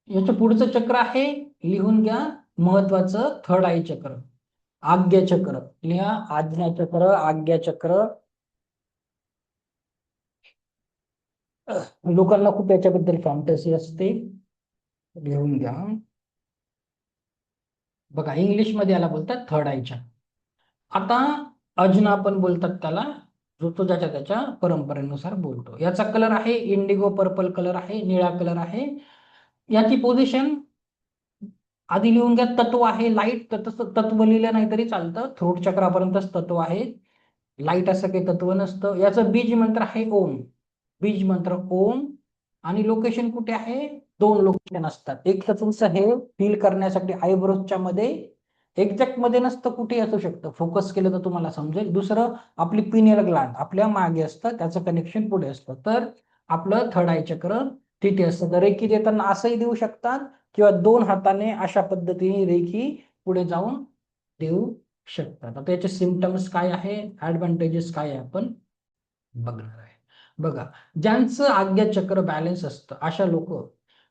याचं पुढचं चक्र आहे, लिहून घ्या, महत्वाचं, थर्ड आय चक्र, आज्ञा चक्र. लिहा आज्ञा चक्र, आज्ञा चक्र. लोकांना खूप याच्याबद्दल फॅन्टसी असते, लिहून घ्या. बघा, इंग्लिश मध्ये याला बोलतात थर्ड आयच्या. आता अजना आपण बोलतात त्याला, जो तो ज्याच्या त्याच्या परंपरेनुसार बोलतो. याचा कलर आहे इंडिगो पर्पल कलर आहे, निळा कलर आहे. याची पोझिशन आधी लिहून घ्या, तत्व आहे लाईट. तत्व लिहिलं नाही तरी चालतं, थ्रोट चक्रापर्यंतच तत्व आहे, लाईट असं काही तत्व नसतं. याचं बीज मंत्र आहे ओम, बीज मंत्र ओम. आणि लोकेशन कुठे आहे, 2 लोकेशन असतात. एक तर तुमचं हे फील करण्यासाठी आयब्रोजच्या मध्ये, एक्झॅक्ट मध्ये नसतं, कुठे असू शकतं, फोकस केलं तर तुम्हाला समजेल. दुसरं, आपली पिनियल ग्लँड आपल्या मागे असतं, त्याचं कनेक्शन पुढे असतं, तर आपलं थर्ड आय चक्र तिथे असतं. तर रेखी देताना असंही देऊ शकतात किंवा 2 हाताने अशा पद्धतीने रेखी पुढे जाऊन देऊ शकतात. आता याचे सिम्पटम्स काय आहे, ऍडव्हान्टेजेस काय आहे, आपण बघणार आहे. बघा, ज्यांचं आज्ञा चक्र बॅलन्स असतं अशा लोक,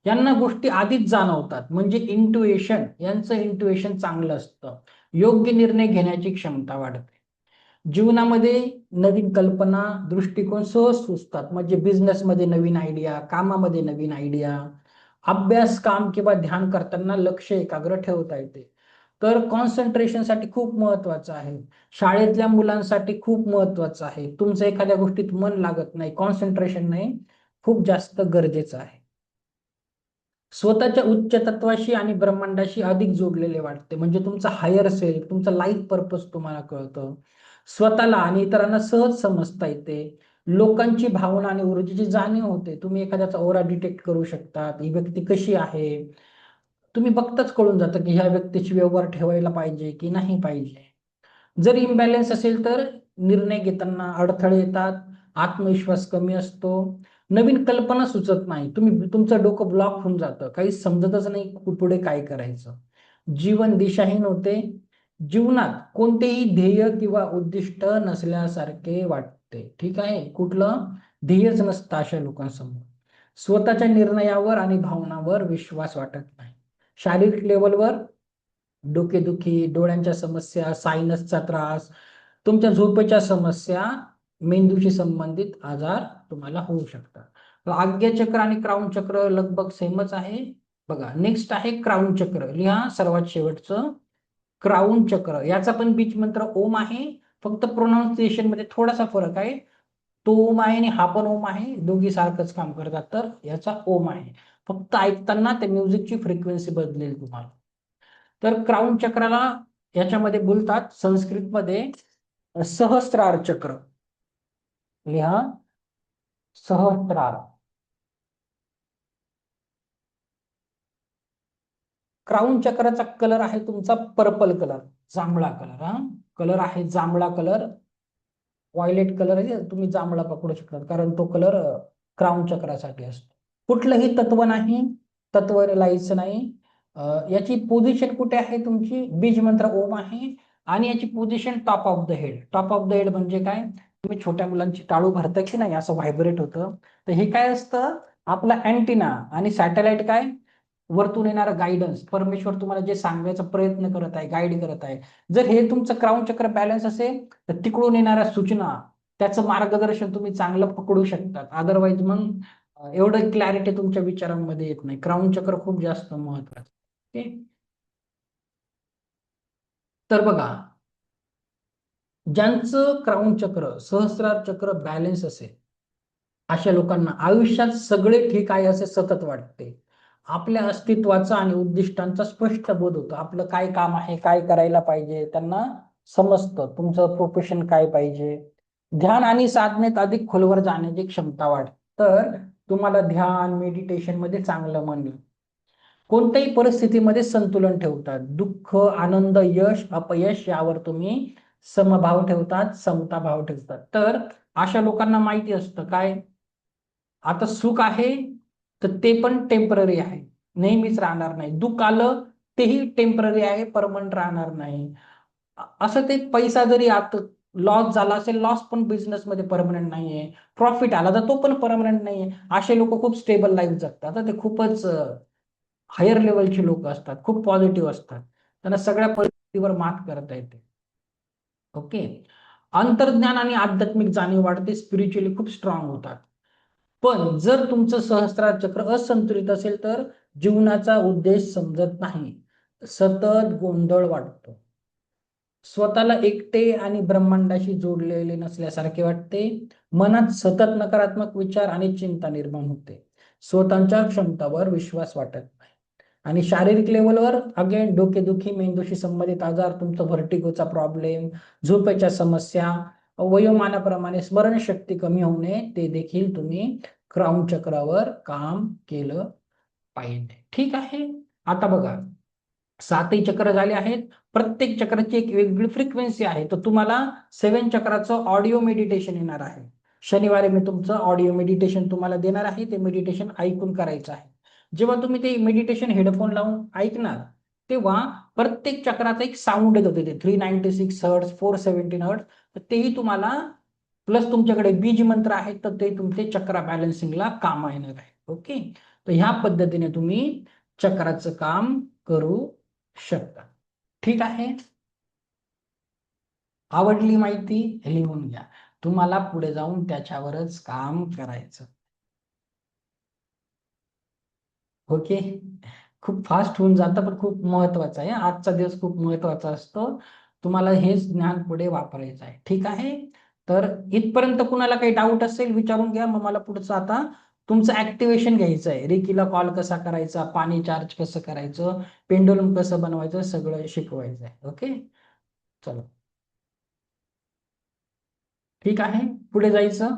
यांना गोष्टी आधीच जाणवतात, म्हणजे इंट्युएशन, यांचं इंट्युएशन चांगलं असतं, योग्य निर्णय घेण्याची क्षमता वाढते, जीवनामध्ये नवीन कल्पना, दृष्टिकोन सहज सुचतात, म्हणजे बिझनेसमध्ये नवीन आयडिया, कामामध्ये नवीन आयडिया, अभ्यास, काम किंवा ध्यान करताना लक्ष एकाग्र ठेवता येते. तर कॉन्सन्ट्रेशनसाठी खूप महत्वाचं आहे, शाळेतल्या मुलांसाठी खूप महत्वाचं आहे. तुमचं एखाद्या गोष्टीत मन लागत नाही, कॉन्सन्ट्रेशन नाही, खूप जास्त गरजेचं आहे. स्वतःच्या उच्च तत्वाशी आणि ब्रह्मांडाशी अधिक जोडलेले वाटते, म्हणजे तुमचा हायर सेल्फ, तुमचा लाईफ पर्पज तुम्हाला कळतं, स्वतःला आणि इतरांना सहज समजता येते, लोकांची भावना आणि ऊर्जेची जाणीव होते, तुम्ही एखाद्याचा ओरा डिटेक्ट करू शकता, ही व्यक्ती कशी आहे, तुम्ही बघताच कळून जातं की ह्या व्यक्तीची व्यवहार ठेवायला पाहिजे की नाही पाहिजे. जर इम्बॅलन्स असेल तर निर्णय घेताना अडथळे येतात, आत्मविश्वास कमी असतो, नवीन कल्पना सुचत नाही, तुमचं डोकं ब्लॉक होऊन जातं, काही समजतच नाही पुढे काय करायचं, जीवन दिशाहीन होते, जीवनात कोणतेही ध्येय किंवा उद्दिष्ट नसल्यासारखे वाटते. ठीक आहे, कुठलं ध्येयच नसतं अशा लोकांसमोर, स्वतःच्या निर्णयावर आणि भावनावर विश्वास वाटत नाही, शारीरिक लेवलवर डोकेदुखी, डोळ्यांच्या समस्या, सायनसचा त्रास, तुमच्या झोपेच्या समस्या मेंदूशी संबंधित आजार तुम्हाला होऊ शकतात. तर आज्ञाचक्र आणि क्राऊन चक्र लगभग सेमच आहे. बघा नेक्स्ट आहे क्राऊन चक्र. लिहा सर्वात शेवटचं क्राऊन चक्र. याचा पण बीज मंत्र ओम आहे, फक्त प्रोनाऊन्सिएशन मध्ये थोडासा फरक आहे. तो ओम आहे आणि हा पण ओम आहे, दोघी सारखंच काम करतात. तर याचा ओम आहे, फक्त ऐकताना त्या म्युझिकची फ्रिक्वेन्सी बदलेल तुम्हाला. तर क्राऊन चक्राला याच्यामध्ये बोलतात संस्कृतमध्ये सहस्त्रार चक्र. लिहा सहस्त्रार. क्राऊन चक्राचा कलर आहे तुमचा पर्पल कलर, जांभळा कलर. हा कलर आहे जांभळा कलर, व्हायलेट कलर आहे, तुम्ही जांभळा पकडू शकता कारण तो कलर क्राऊन चक्रासाठी असतो. कुठलंही तत्व नाही, तत्व लायचं नाही. याची पोझिशन कुठे आहे तुमची, बीज मंत्र ओम आहे आणि याची position top of the head. Top of the head म्हणजे काय, तुम्ही छोट्या मुलांची टाळू भरता की नाही, असं व्हायब्रेट होतं, तर हे काय असतं, आपला अँटिना आणि सॅटेलाइट काय, वरतून येणारा गायडन्स. परमेश्वर तुम्हाला जे सांगायचा प्रयत्न करत आहे, गाईड करत आहे. जर हे तुमचं क्राऊन चक्र बॅलन्स असेल तर तिकडून येणाऱ्या सूचना, त्याचं मार्गदर्शन तुम्ही चांगलं पकडू शकतात. अदरवाईज मग एवढं क्लॅरिटी तुमच्या विचारांमध्ये येत नाही. क्राऊन चक्र खूप जास्त महत्वाचं. ओके, तर बघा ज्यांचं क्राऊन चक्र सहस्रार चक्र बॅलन्स असेल अशा लोकांना आयुष्यात सगळे ठीक आहे असे सतत वाटते. आपल्या अस्तित्वाचा आणि उद्दिष्टांचा स्पष्ट बोध होतो. आपलं काय काम आहे, काय करायला पाहिजे, त्यांना समजतं. तुमचं प्रोफेशन काय पाहिजे. ध्यान आणि साधनेत अधिक खोलवर जाण्याची क्षमता वाढते. तर तुम्हाला ध्यान मेडिटेशन मध्ये चांगलं मन लागतं. कोणत्याही परिस्थितीमध्ये संतुलन ठेवतात. दुःख आनंद यश अपयश यावर तुम्ही समभाव ठेवतात, समता भाव ठेवतात. तर अशा लोकांना माहिती असतं काय, आता सुख आहे तर ते पण टेम्पररी आहे, नेहमीच राहणार नाही. दुःख आलं तेही टेम्पररी आहे, परमनंट राहणार नाही. असं ते पैसा जरी आता लॉस झाला असेल, लॉस पण बिझनेस मध्ये परमनंट नाहीये. प्रॉफिट आला तर तो पण परमनंट नाहीये. असे लोक खूप स्टेबल लाईफ जगतात. आता ते खूपच हायर लेवलची लोक असतात, खूप पॉझिटिव्ह असतात, त्यांना सगळ्या परिस्थितीवर मात करता येते. ओके, अंतर्ज्ञान आणि आध्यात्मिक जाणीव वाढते, स्पिरिच्युअली खूप स्ट्रॉंग होतात. पण जर तुमचं सहस्त्रार चक्र असंतुलित असेल तर जीवनाचा उद्देश समजत नाही, सतत गोंधळ वाटतो, स्वतःला एकटे आणि ब्रह्मांडाशी जोडलेले नसल्यासारखे वाटते, मनात सतत नकारात्मक विचार आणि चिंता निर्माण होते, स्वतःच्या क्षमतावर विश्वास वाटत नाही. आणि शारीरिक लेवलवर अगेन डोकेदुखी, मेंदूशी संबंधित आजार, तुमचा व्हर्टिगोचा प्रॉब्लेम, झोपेच्या समस्या, वयोमानाप्रमाणे स्मरणशक्ती कमी होणे, ते देखील तुम्ही क्राऊन चक्रावर काम केलं पाहिजे. ठीक आहे, आता बघा 7ही चक्र झाले आहेत. प्रत्येक चक्राची एक वेगळी फ्रिक्वेन्सी आहे. तर तुम्हाला 7 चक्राचं ऑडिओ मेडिटेशन येणार आहे. शनिवारी मी तुमचं ऑडिओ मेडिटेशन तुम्हाला देणार आहे. ते मेडिटेशन ऐकून करायचं आहे. जेव्हा तुम्ही ते मेडिटेशन हेडफोन लावून ऐकणार तेव्हा प्रत्येक चक्राचा एक साऊंड येत होते, ते 396 हर्ट्स, 417 हर्ट्स. तर तेही तुम्हाला प्लस तुमच्याकडे बीज मंत्र आहेत तर ते तुमचे चक्रा बॅलन्सिंगला काम येणार आहे. ओके, तर ह्या पद्धतीने तुम्ही चक्राचं काम करू शकता. ठीक आहे, आवडली माहिती लिहून घ्या. तुम्हाला पुढे जाऊन त्याच्यावरच काम करायचं. ओके, खूप फास्ट होऊन जातं पण खूप महत्वाचं आहे. आजचा दिवस खूप महत्वाचा असतो, तुम्हाला हेच ज्ञान पुढे वापरायचं आहे. ठीक आहे, तर इथपर्यंत कुणाला काही डाऊट असेल विचारून घ्या. मग मला पुढचं आता तुमचं ऍक्टिव्हेशन घ्यायचं आहे. रिकीला कॉल कसा करायचा, पाणी चार्ज कसं करायचं, पेंडुलम कसं बनवायचं, सगळं शिकवायचं आहे. ओके, चलो ठीक आहे, पुढे जायचं.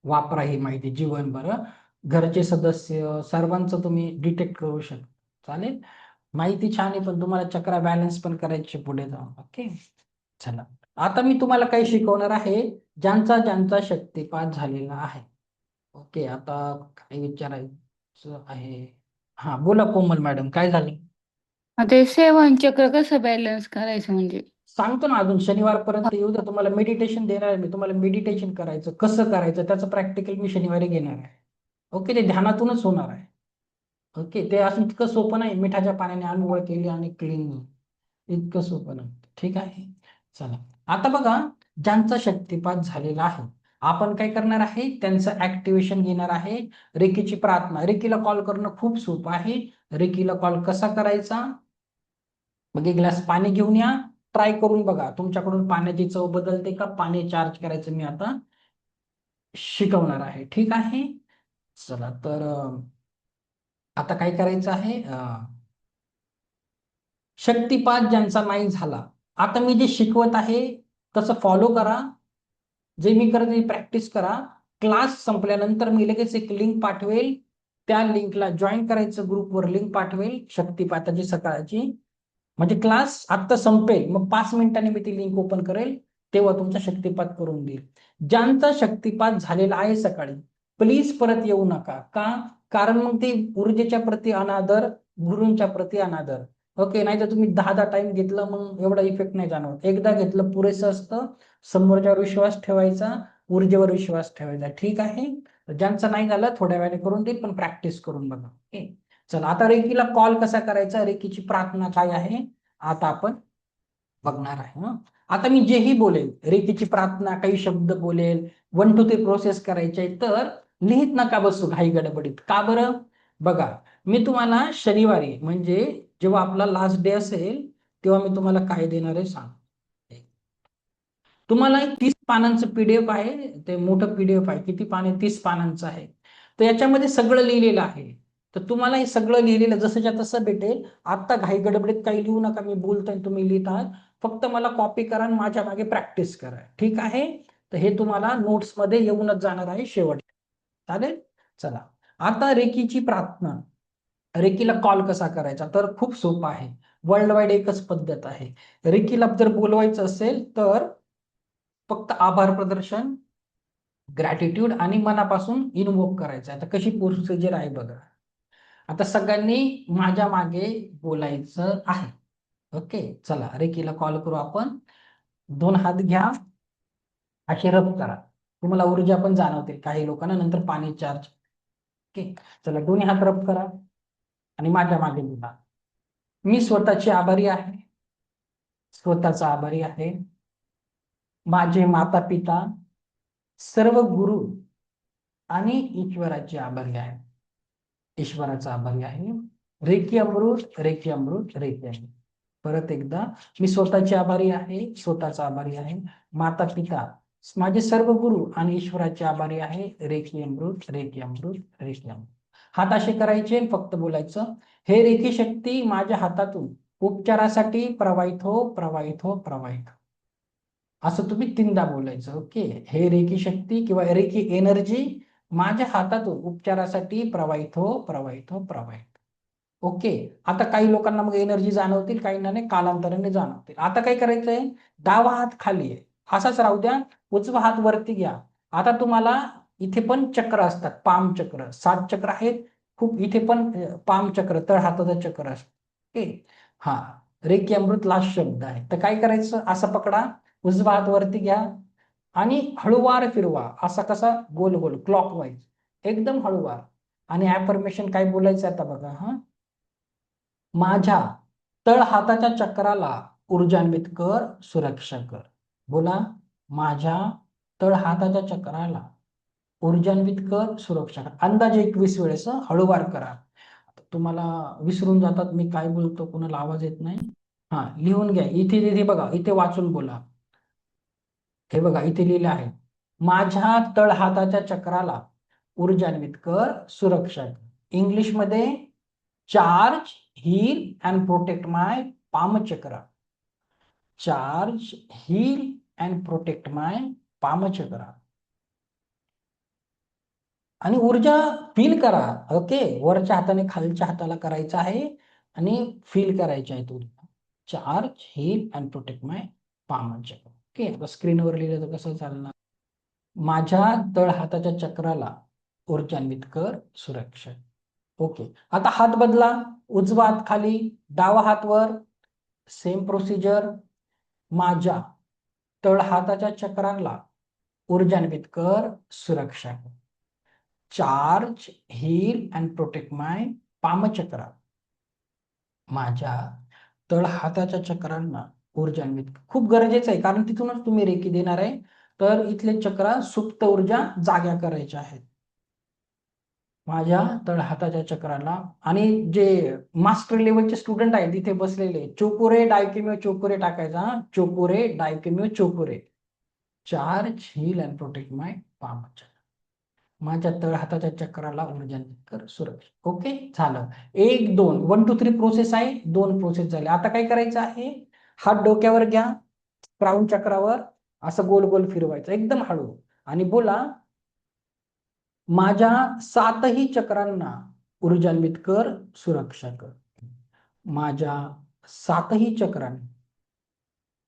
वापरा ही माहिती जीवनभर. घरचे सदस्य सर्वांचं तुम्ही डिटेक्ट करू शकता. चालेल, माहिती छान आहे पण तुम्हाला चक्रा बॅलन्स पण करायचे पुढे जाऊन. ओके, चला आता मी तुम्हाला काही शिकवणार आहे ज्यांचा ज्यांचा शक्तिपात झालेला आहे. ओके, आता काय विचारायचं आहे, हा बोला कोमल मॅडम, काय झालं. ते 7 चक्र कसं बॅलन्स करायचं म्हणजे? सांगतो ना, अजून शनिवारपर्यंत येऊ द्या, तुम्हाला मेडिटेशन देणार आहे मी. तुम्हाला मेडिटेशन करायचं कसं करायचं त्याचं प्रॅक्टिकल मी शनिवारी घेणार आहे. ओके, ते ध्यानातूनच होणार आहे. ओके, ते असं इतकं सोपं नाही मिठाच्या पाण्याने आंघोळ केली आणि क्लीन, इतकं सोपं नाही. ठीक आहे, चला आता बघा ज्यांचा शक्तिपात झालेला आहे. आपण काय करणार आहे, त्यांचं ऍक्टिव्हेशन घेणार आहे. रेकीची प्रार्थना, रेकीला कॉल करणं खूप सोपं आहे. रेकीला कॉल कसा करायचा, मग एक ग्लास पाणी घेऊन या, ट्राय करून बघा तुमच्याकडून पाण्याची चव बदलते का. पाणी चार्ज करायचं मी आता शिकवणार आहे, ठीक आहे. चला तर आता काय करायचं आहे, शक्तिपात ज्यांचा नाही झाला, आता मी जे शिकवत आहे तसं फॉलो करा. जे मी करत प्रॅक्टिस करा. क्लास संपल्यानंतर मी लगेच एक लिंक पाठवेल, त्या लिंकला जॉईन करायचं, ग्रुपवर लिंक पाठवेल शक्तिपाताची सकाळची. म्हणजे क्लास आत्ता संपेल, मग 5 मिनिटांनी मी ती लिंक ओपन करेल, तेव्हा तुमचा शक्तिपात करून देईल. ज्यांचा शक्तिपात झालेला आहे सकाळी, प्लीज परत येऊ नका. का? कारण मग ते ऊर्जेच्या प्रती अनादर, गुरूंच्या प्रती अनादर. ओके, नाही तर तुम्ही 10 टाइम घेतलं मग एवढा इफेक्ट नाही जाणवत. एकदा घेतलं पुरेसं असतं. समोरच्यावर विश्वास ठेवायचा, ऊर्जेवर विश्वास ठेवायचा, ठीक आहे. ज्यांचं नाही झालं थोड्या वेळाने करून देईल, पण प्रॅक्टिस करून बघा. ओके, चला आता रेकीला कॉल कसा करायचा, रेकीची प्रार्थना काय आहे आता आपण बघणार आहे. आता मी जेही बोलेल, रेकीची प्रार्थना, काही शब्द बोलेल, 1 to 3 प्रोसेस करायचे, तर लिहित नका बसू घाई गडबडीत. का बरं? बघा, मी तुम्हाला शनिवारी म्हणजे जेव्हा आपला लास्ट डे असेल तेव्हा मी तुम्हाला काय देणार आहे सांग. तुम्हाला एक 30 पानांचं पीडीएफ आहे, ते मोठं पीडीएफ आहे. किती पाने? 30 पानांचं आहे. तर याच्यामध्ये सगळं लिहिलेलं आहे. तर तुम्हाला हे सगळं लिहिलेलं जसंच्या तसं भेटेल. आता घाई गडबडीत काही लिहू नका, मी बोलतोय तुम्ही लिहित आहात. फक्त मला कॉपी करा आणि माझ्या मागे प्रॅक्टिस करा, ठीक आहे. तर हे तुम्हाला नोट्स मध्ये येऊनच जाणार आहे शेवट. चालेल. चला आता रेकीची प्रार्थना, रेकीला कॉल कसा करायचा, तर खूप सोपा आहे. वर्ल्ड वाईड एकच पद्धत आहे. रेकीला जर बोलवायचं असेल तर फक्त आभार प्रदर्शन, ग्रॅटिट्यूड आणि मनापासून इन्व्होक करायचं. आता कशी प्रोसिजर आहे बघा. आता सगळ्यांनी माझ्या मागे बोलायचं आहे. ओके, चला रेकीला कॉल करू आपण. 2 हात घ्या, असे रब करा. तुम्हाला ऊर्जा पण जाणवते काही लोकांना, नंतर पाणी चार्ज. ओके, चला दोन्ही हात रब करा आणि माझ्या मागे बोला. मी स्वतःची आभारी आहे, स्वतःचा आभारी आहे. माझे माता पिता, सर्व गुरु आणि ईश्वराचे आभारी आहे. ईश्वराचा आभारी आहे. रेकी अमृत, रेकी अमृत, रेकी अमृत. परत एकदा, मी स्वतःचे आभारी आहे, स्वतःचा आभारी आहे. माता पिता, माझे सर्व गुरु आणि ईश्वराचे आभारी आहे. रेकी अमृत, रेकी अमृत, रेकी अमृत. हात असे करायचे, फक्त बोलायचं, हे रेकी शक्ती माझ्या हातातून उपचारासाठी प्रवाहित हो, प्रवाहित हो, प्रवाहित हो. असं तुम्ही 3दा बोलायचं. ओके, हे रेकी शक्ती किंवा रेकी एनर्जी माझ्या हातातून उपचारासाठी प्रवाहित हो, प्रवाहित हो, प्रवाहित. ओके, आता काही लोकांना मग एनर्जी जाणवतील, काहींना नाही, कालांतराने जाणवतील. आता काय करायचंय, डावा हात खाली आहे, असाच राहू द्या. उजवा हात वरती घ्या. आता तुम्हाला इथे पण चक्र असतात, पाम चक्र, 7 चक्र आहेत. खूप इथे पण पाम चक्र, तळ हाताचं चक्र असतं. ओके, हा रेकी अमृत लास्ट शब्द आहे. तर काय करायचं, असं पकडा, उजवा हात वरती घ्या आणि हळूवार फिरवा. असा कसा, गोल गोल क्लॉकवाईज, एकदम हळूवार. आणि ऍफर्मेशन काय बोलायचं आता बघा. माझ्या तळ हाताच्या चक्राला ऊर्जान्वित कर, सुरक्षा कर. बोला, माझ्या तळ हाताच्या चक्राला ऊर्जान्वित कर, सुरक्षा कर. अंदाजे 21 वेळेस हळूवार करा. तुम्हाला विसरून जातात मी काय बोलतो, कोणाला आवाज येत नाही. हा, लिहून घ्या. इथे तिथे बघा, इथे वाचून बोला. हे बघा, इथे लिहिलं आहे, माझ्या तळ हाताच्या चक्राला ऊर्जान्वित कर, सुरक्षा कर. इंग्लिश मध्ये, charge, heal and protect my palm chakra. Charge, heal and protect my palm chakra. आणि ऊर्जा फील करा. ओके, वरच्या हाताने खालच्या हाताला करायचं आहे आणि फील करायची आहे ऊर्जा. Charge, heal and protect my palm chakra. Okay, आता स्क्रीनवर लिहिलं तर कसं चालणार. माझ्या तळ हाताच्या चक्राला ऊर्जान्वित कर, सुरक्षा. ओके, आता हात बदला. उजवा हात खाली, डावा हात वर. Same procedure. माझ्या तळ हाताच्या चक्राला ऊर्जान्वित कर, सुरक्षा कर. Charge, heal and protect my palm chakra. माझ्या तळ हाताच्या चक्रांना ऊर्जान्वित खूप गरजेचं आहे, कारण तिथूनच तुम्ही रेकी देणार आहे. तर इथले चक्र सुप्त ऊर्जा जाग्या करायच्या आहेत माझ्या तळहाताच्या चक्राला. आणि जे मास्टर लेवलचे स्टुडंट आहेत तिथे बसलेले, चोकुरे डायकेमिओ चोकुरे टाकायचा हा. चोकुरे डायकेमिओ चोकुरे. Charge heal and protect my palm. माझ्या तळहाताच्या चक्राला ऊर्जान्वित कर सुरक्षित. ओके झालं. 1 2 1 2 3 प्रोसेस आहे, 2 प्रोसेस झाले. आता काय करायचं आहे, हात डोक्यावर घ्या, क्राऊन चक्रावर असं गोल गोल फिरवायचं एकदम हळू, आणि बोला, माझ्या 7ही चक्रांना ऊर्जान्वित कर सुरक्षा कर. माझ्या 7ही चक्रांना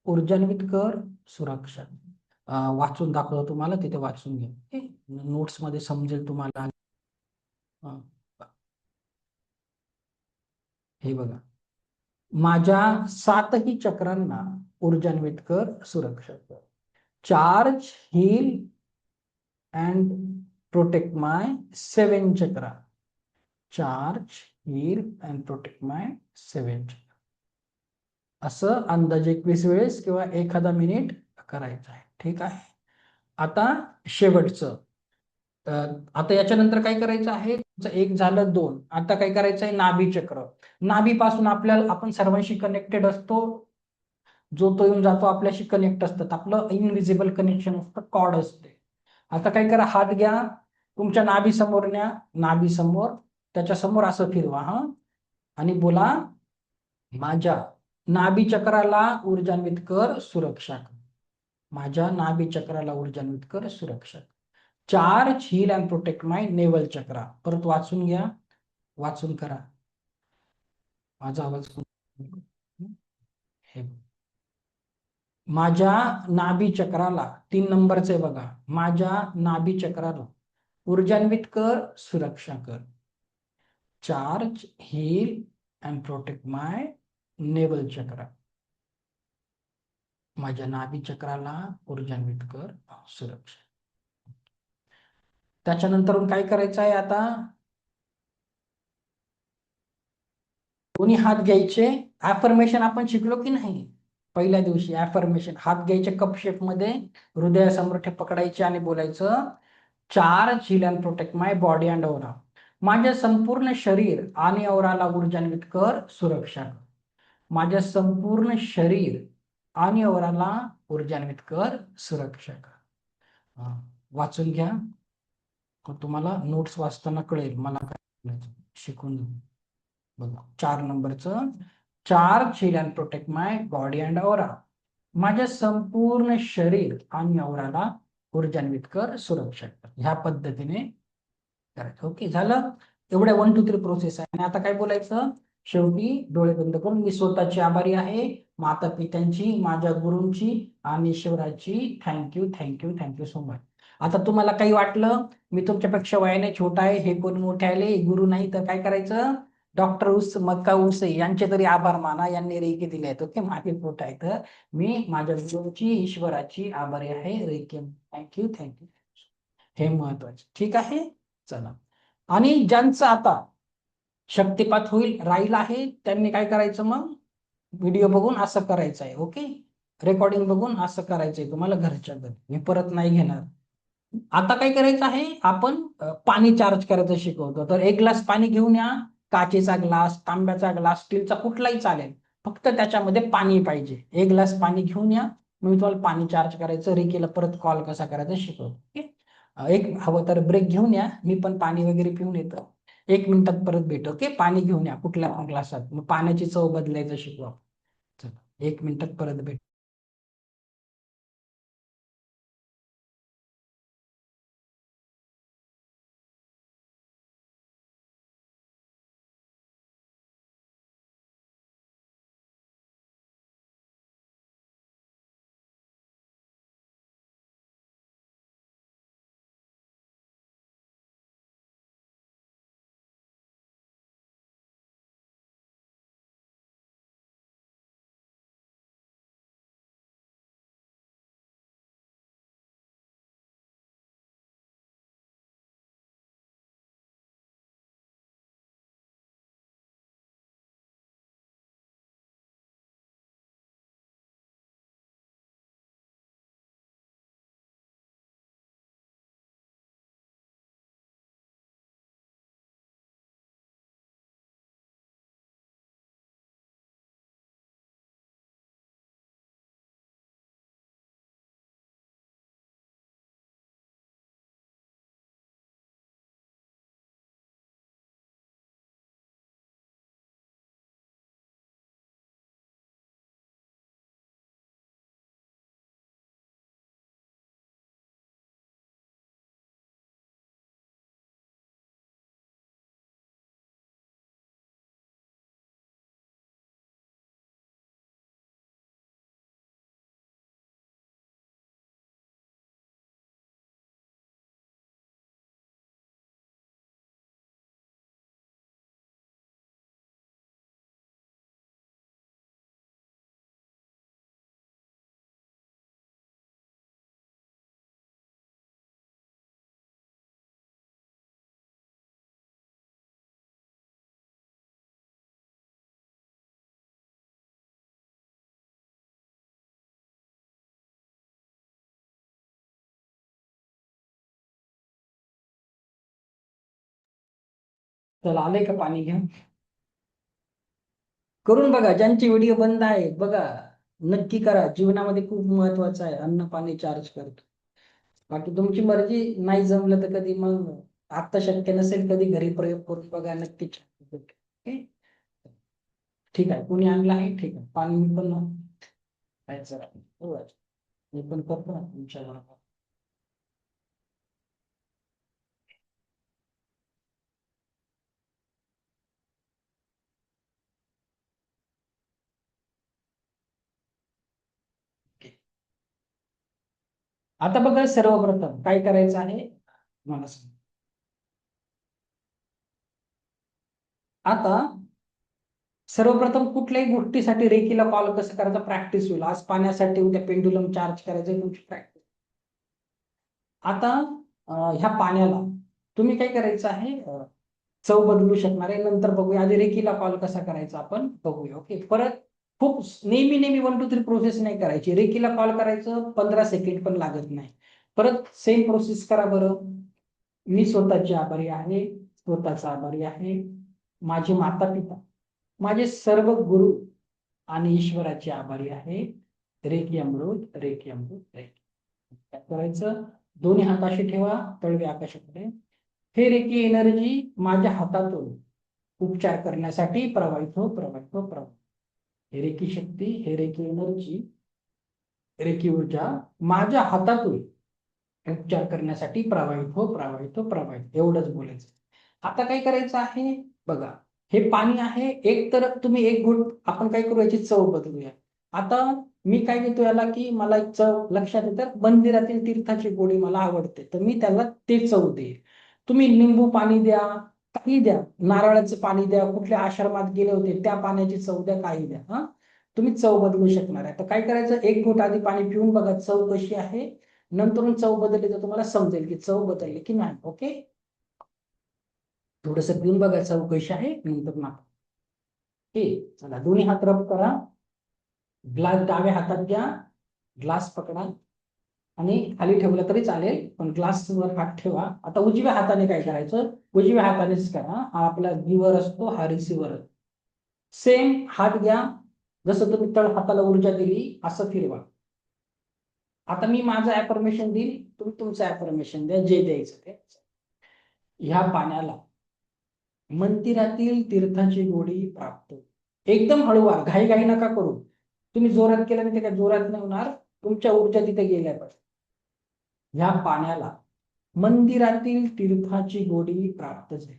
ऊर्जान्वित कर सुरक्षा. वाचून दाखवतो तुम्हाला, तिथे वाचून घ्या, नोट्स मध्ये समजेल तुम्हाला. हे बघा, माझ्या 7ही चक्रांना ऊर्जान्वित कर सुरक्षा कर. Charge heal and protect my 7 chakra. Charge heal and protect my 7 chakra. असं अंदाजे 21 वेळेस किंवा एखादा मिनिट करायचं आहे. ठीक आहे. आता शेवटचं, आता याच्यानंतर काय करायचं आहे, 1 झालं 2. आता काय करायचं आहे, नाभी चक्र. नाभीपासून आपल्याला, आपण सर्वांशी कनेक्टेड असतो, जो तो येऊन जातो आपल्याशी कनेक्ट असतात, आपलं इनविजिबल कनेक्शन असतं, कॉर्ड असते. आता काय करा, हात घ्या, तुमच्या नाभी समोर न्या, नाभी समोर, त्याच्या समोर असं फिरवा हा, आणि बोला, माझ्या नाभी चक्राला ऊर्जान्वित कर सुरक्षा कर. माझ्या नाभी चक्राला ऊर्जान्वित कर सुरक्षा. Charge heal and protect my navel chakra. परत वाचून घ्या, वाचून करा. माझा आवाज हे, माझ्या नाभी चक्राला 3 नंबरचे बघा, माझ्या नाभी चक्राला ऊर्जान्वित कर सुरक्षा कर. Charge heal and protect my navel chakra. माझ्या नाभी चक्राला ऊर्जान्वित कर सुरक्षा. त्याच्यानंतर काय करायचं आहे, आता दोन्ही हात घ्यायचे. ऍफर्मेशन आपण शिकलो की नाही पहिल्या दिवशी, ऍफर्मेशन. हात घ्यायचे कप शेप मध्ये, हृदयासमोर पकडायचे आणि बोलायचं, charge heal and protect my body and aura. माझ्या संपूर्ण शरीर आणि औराला ऊर्जान्वित कर सुरक्षा कर. माझ्या संपूर्ण शरीर आणि औराला ऊर्जान्वित कर सुरक्षा कर. वाचून घ्या, तुम्हाला नोट्स वाचताना कळेल मला काय शिकून. बघा 4 नंबरचं, charge heal and protect my body and aura. माझ्या संपूर्ण शरीर आणि औराला ऊर्जान्वित कर सुरक्षा कर. ह्या पद्धतीने करायचं. ओके झालं. एवढ्या 1 2 3 प्रोसेस आहे. आणि आता काय बोलायचं, शेवटी डोळे बंद करून, मी स्वतःची आभारी आहे, माता पित्यांची, माझ्या गुरूंची आणि ईश्वराची. Thank you thank you thank you so much. आता तुम्हाला काही वाटलं मी तुमच्यापेक्षा वयाने छोटा आहे, हे कोण मोठे आले, गुरु नाही, तर काय करायचं, डॉक्टर मक्का उसे यांचे तरी आभार माना, यांनी रेकी दिले आहेत. ओके, मागे पोट आहे, तर मी माझ्या गुरूंची, ईश्वराची आभारी आहे. रेकी. Thank you thank you. हे महत्वाचे. ठीक आहे. चला, आणि ज्यांचं आता शक्तिपात होईल राहील आहे, त्यांनी काय करायचं, मग व्हिडिओ बघून असं करायचं आहे. ओके, रेकॉर्डिंग बघून असं करायचंय तुम्हाला घरच्या घरी, मी परत नाही घेणार. आता काय करायचं आहे, आपण पाणी चार्ज करायचं शिकवतो. तर 1 ग्लास पाणी घेऊन या, काचेचा ग्लास, तांब्याचा ग्लास, स्टीलचा कुठलाही चालेल, फक्त त्याच्यामध्ये पाणी पाहिजे. 1 ग्लास पाणी घेऊन या, मी तुम्हाला पाणी चार्ज करायचं, रिकेला परत कॉल कसा करायचा शिकवतो. ओके, एक हवं तर ब्रेक घेऊन या, मी पण पाणी वगैरे पिऊन येतो. 1 मिनिटात परत भेटू. ओके, पाणी घेऊन या कुठल्या पण ग्लासात, मग पाण्याची चव बदलायचं शिकवा. चला, 1 मिनिटात परत भेटू. चला आलंय का पाणी घ्या. करून बघा, ज्यांची व्हिडिओ बंद आहे बघा, नक्की करा. जीवनामध्ये खूप महत्वाचं आहे, अन्न पाणी चार्ज करतो. बाकी तुमची मर्जी, नाही जमलं तर कधी मग आता शक्य नसेल कधी घरी प्रयोग करून बघा, नक्की ओके. ठीक आहे, कोणी आणलं आहे? ठीक आहे, पाणी मी पण प्यायचं आहे. हो, मी पण करतो ना तुमच्या बरोबर. आता बघा, सर्वप्रथम काय करायचं आहे मला सांग. आता सर्वप्रथम कुठल्याही गोष्टीसाठी रेकीला कॉल कसं करायचा प्रॅक्टिस होईल. आज पाण्यासाठी, उद्या पेंडुलम चार्ज करायचं, तुमची प्रॅक्टिस. आता ह्या पाण्याला तुम्ही काय करायचं आहे, चव बदलू शकणार आहे, नंतर बघूया. आधी रेकीला कॉल कसा करायचा आपण बघूया. ओके, परत खूप नेहमी नेहमी 1 2 3 प्रोसेस नाही करायची. रेकीला कॉल करायचं, 15 सेकंड पण लागत नाही. परत सेम प्रोसेस करा बरं. मी स्वतःची आभारी आहे, स्वतःचा आभारी आहे, माझे माता पिता, माझे सर्व गुरु आणि ईश्वराचे आभारी आहे. रेकी अमृत, रेकी अमृत, रेकी. काय करायचं, दोन्ही हात असे ठेवा, तळवे आकाशाकडे. हे रेकी एनर्जी माझ्या हातातून उपचार करण्यासाठी प्रवाहित हो, प्रवाहित हो, प्रवाहित. हे रेकी शक्ती, हे रेकी एनर्जी, रेकी ऊर्जा माझ्या हातातून उपचार करण्यासाठी प्रवाहित हो, प्रवाहित हो, प्रवाहित. एवढंच बोलायचं. आता काय करायचं आहे बघा, हे पाणी आहे. एक तर तुम्ही एक घोट, आपण काय करू, याची चव बदलूया. आता मी काय देतो याला, की मला एक चव लक्षात येतं, मंदिरातील तीर्थाची गोडी मला आवडते, तर मी त्याला ते चव देईल. तुम्ही लिंबू पाणी द्या, काही द्या, नारळाचं पाणी द्या, कुठल्या आश्रमात गेले होते त्या पाण्याची चव द्या, काही द्या. हा, तुम्ही चव बदलू शकणार आहे. तर काय करायचं, एक घोट आधी पाणी पिऊन बघा चव कशी आहे. नंतर चव बदलली तर तुम्हाला समजेल की चव बदलली की नाही. ओके, थोडस पिऊन बघा चव कशी आहे, नंतर ना. चला, दोन्ही हात रब करा. ग्लास डाव्या हातात घ्या, ग्लास पकडा आणि खाली ठेवलं तरी चालेल, पण ग्लासवर हात ठेवा. आता उजव्या हाताने काय करायचं, उजव्या हातानेच करा. हा आपला गिव्हर असतो, हा रिसिव्हर. सेम हात घ्या, जसं तुम्ही तळ हाताला ऊर्जा दिली असं फिरवा. आता मी माझं ऍफर्मेशन देईल, तुम्ही तुमचं ऍफर्मेशन द्या, जे द्यायचं ते. ह्या पाण्याला मंदिरातील तीर्थाची गोडी प्राप्त. एकदम हळूवार, घाई घाई नका करू. तुम्ही जोरात केलं नाही ते काय जोरात नाही होणार, तुमच्या ऊर्जा तिथे गेल्या पाहिजे. ह्या पाण्याला मंदिरातील तीर्थाची गोडी प्राप्त झाली.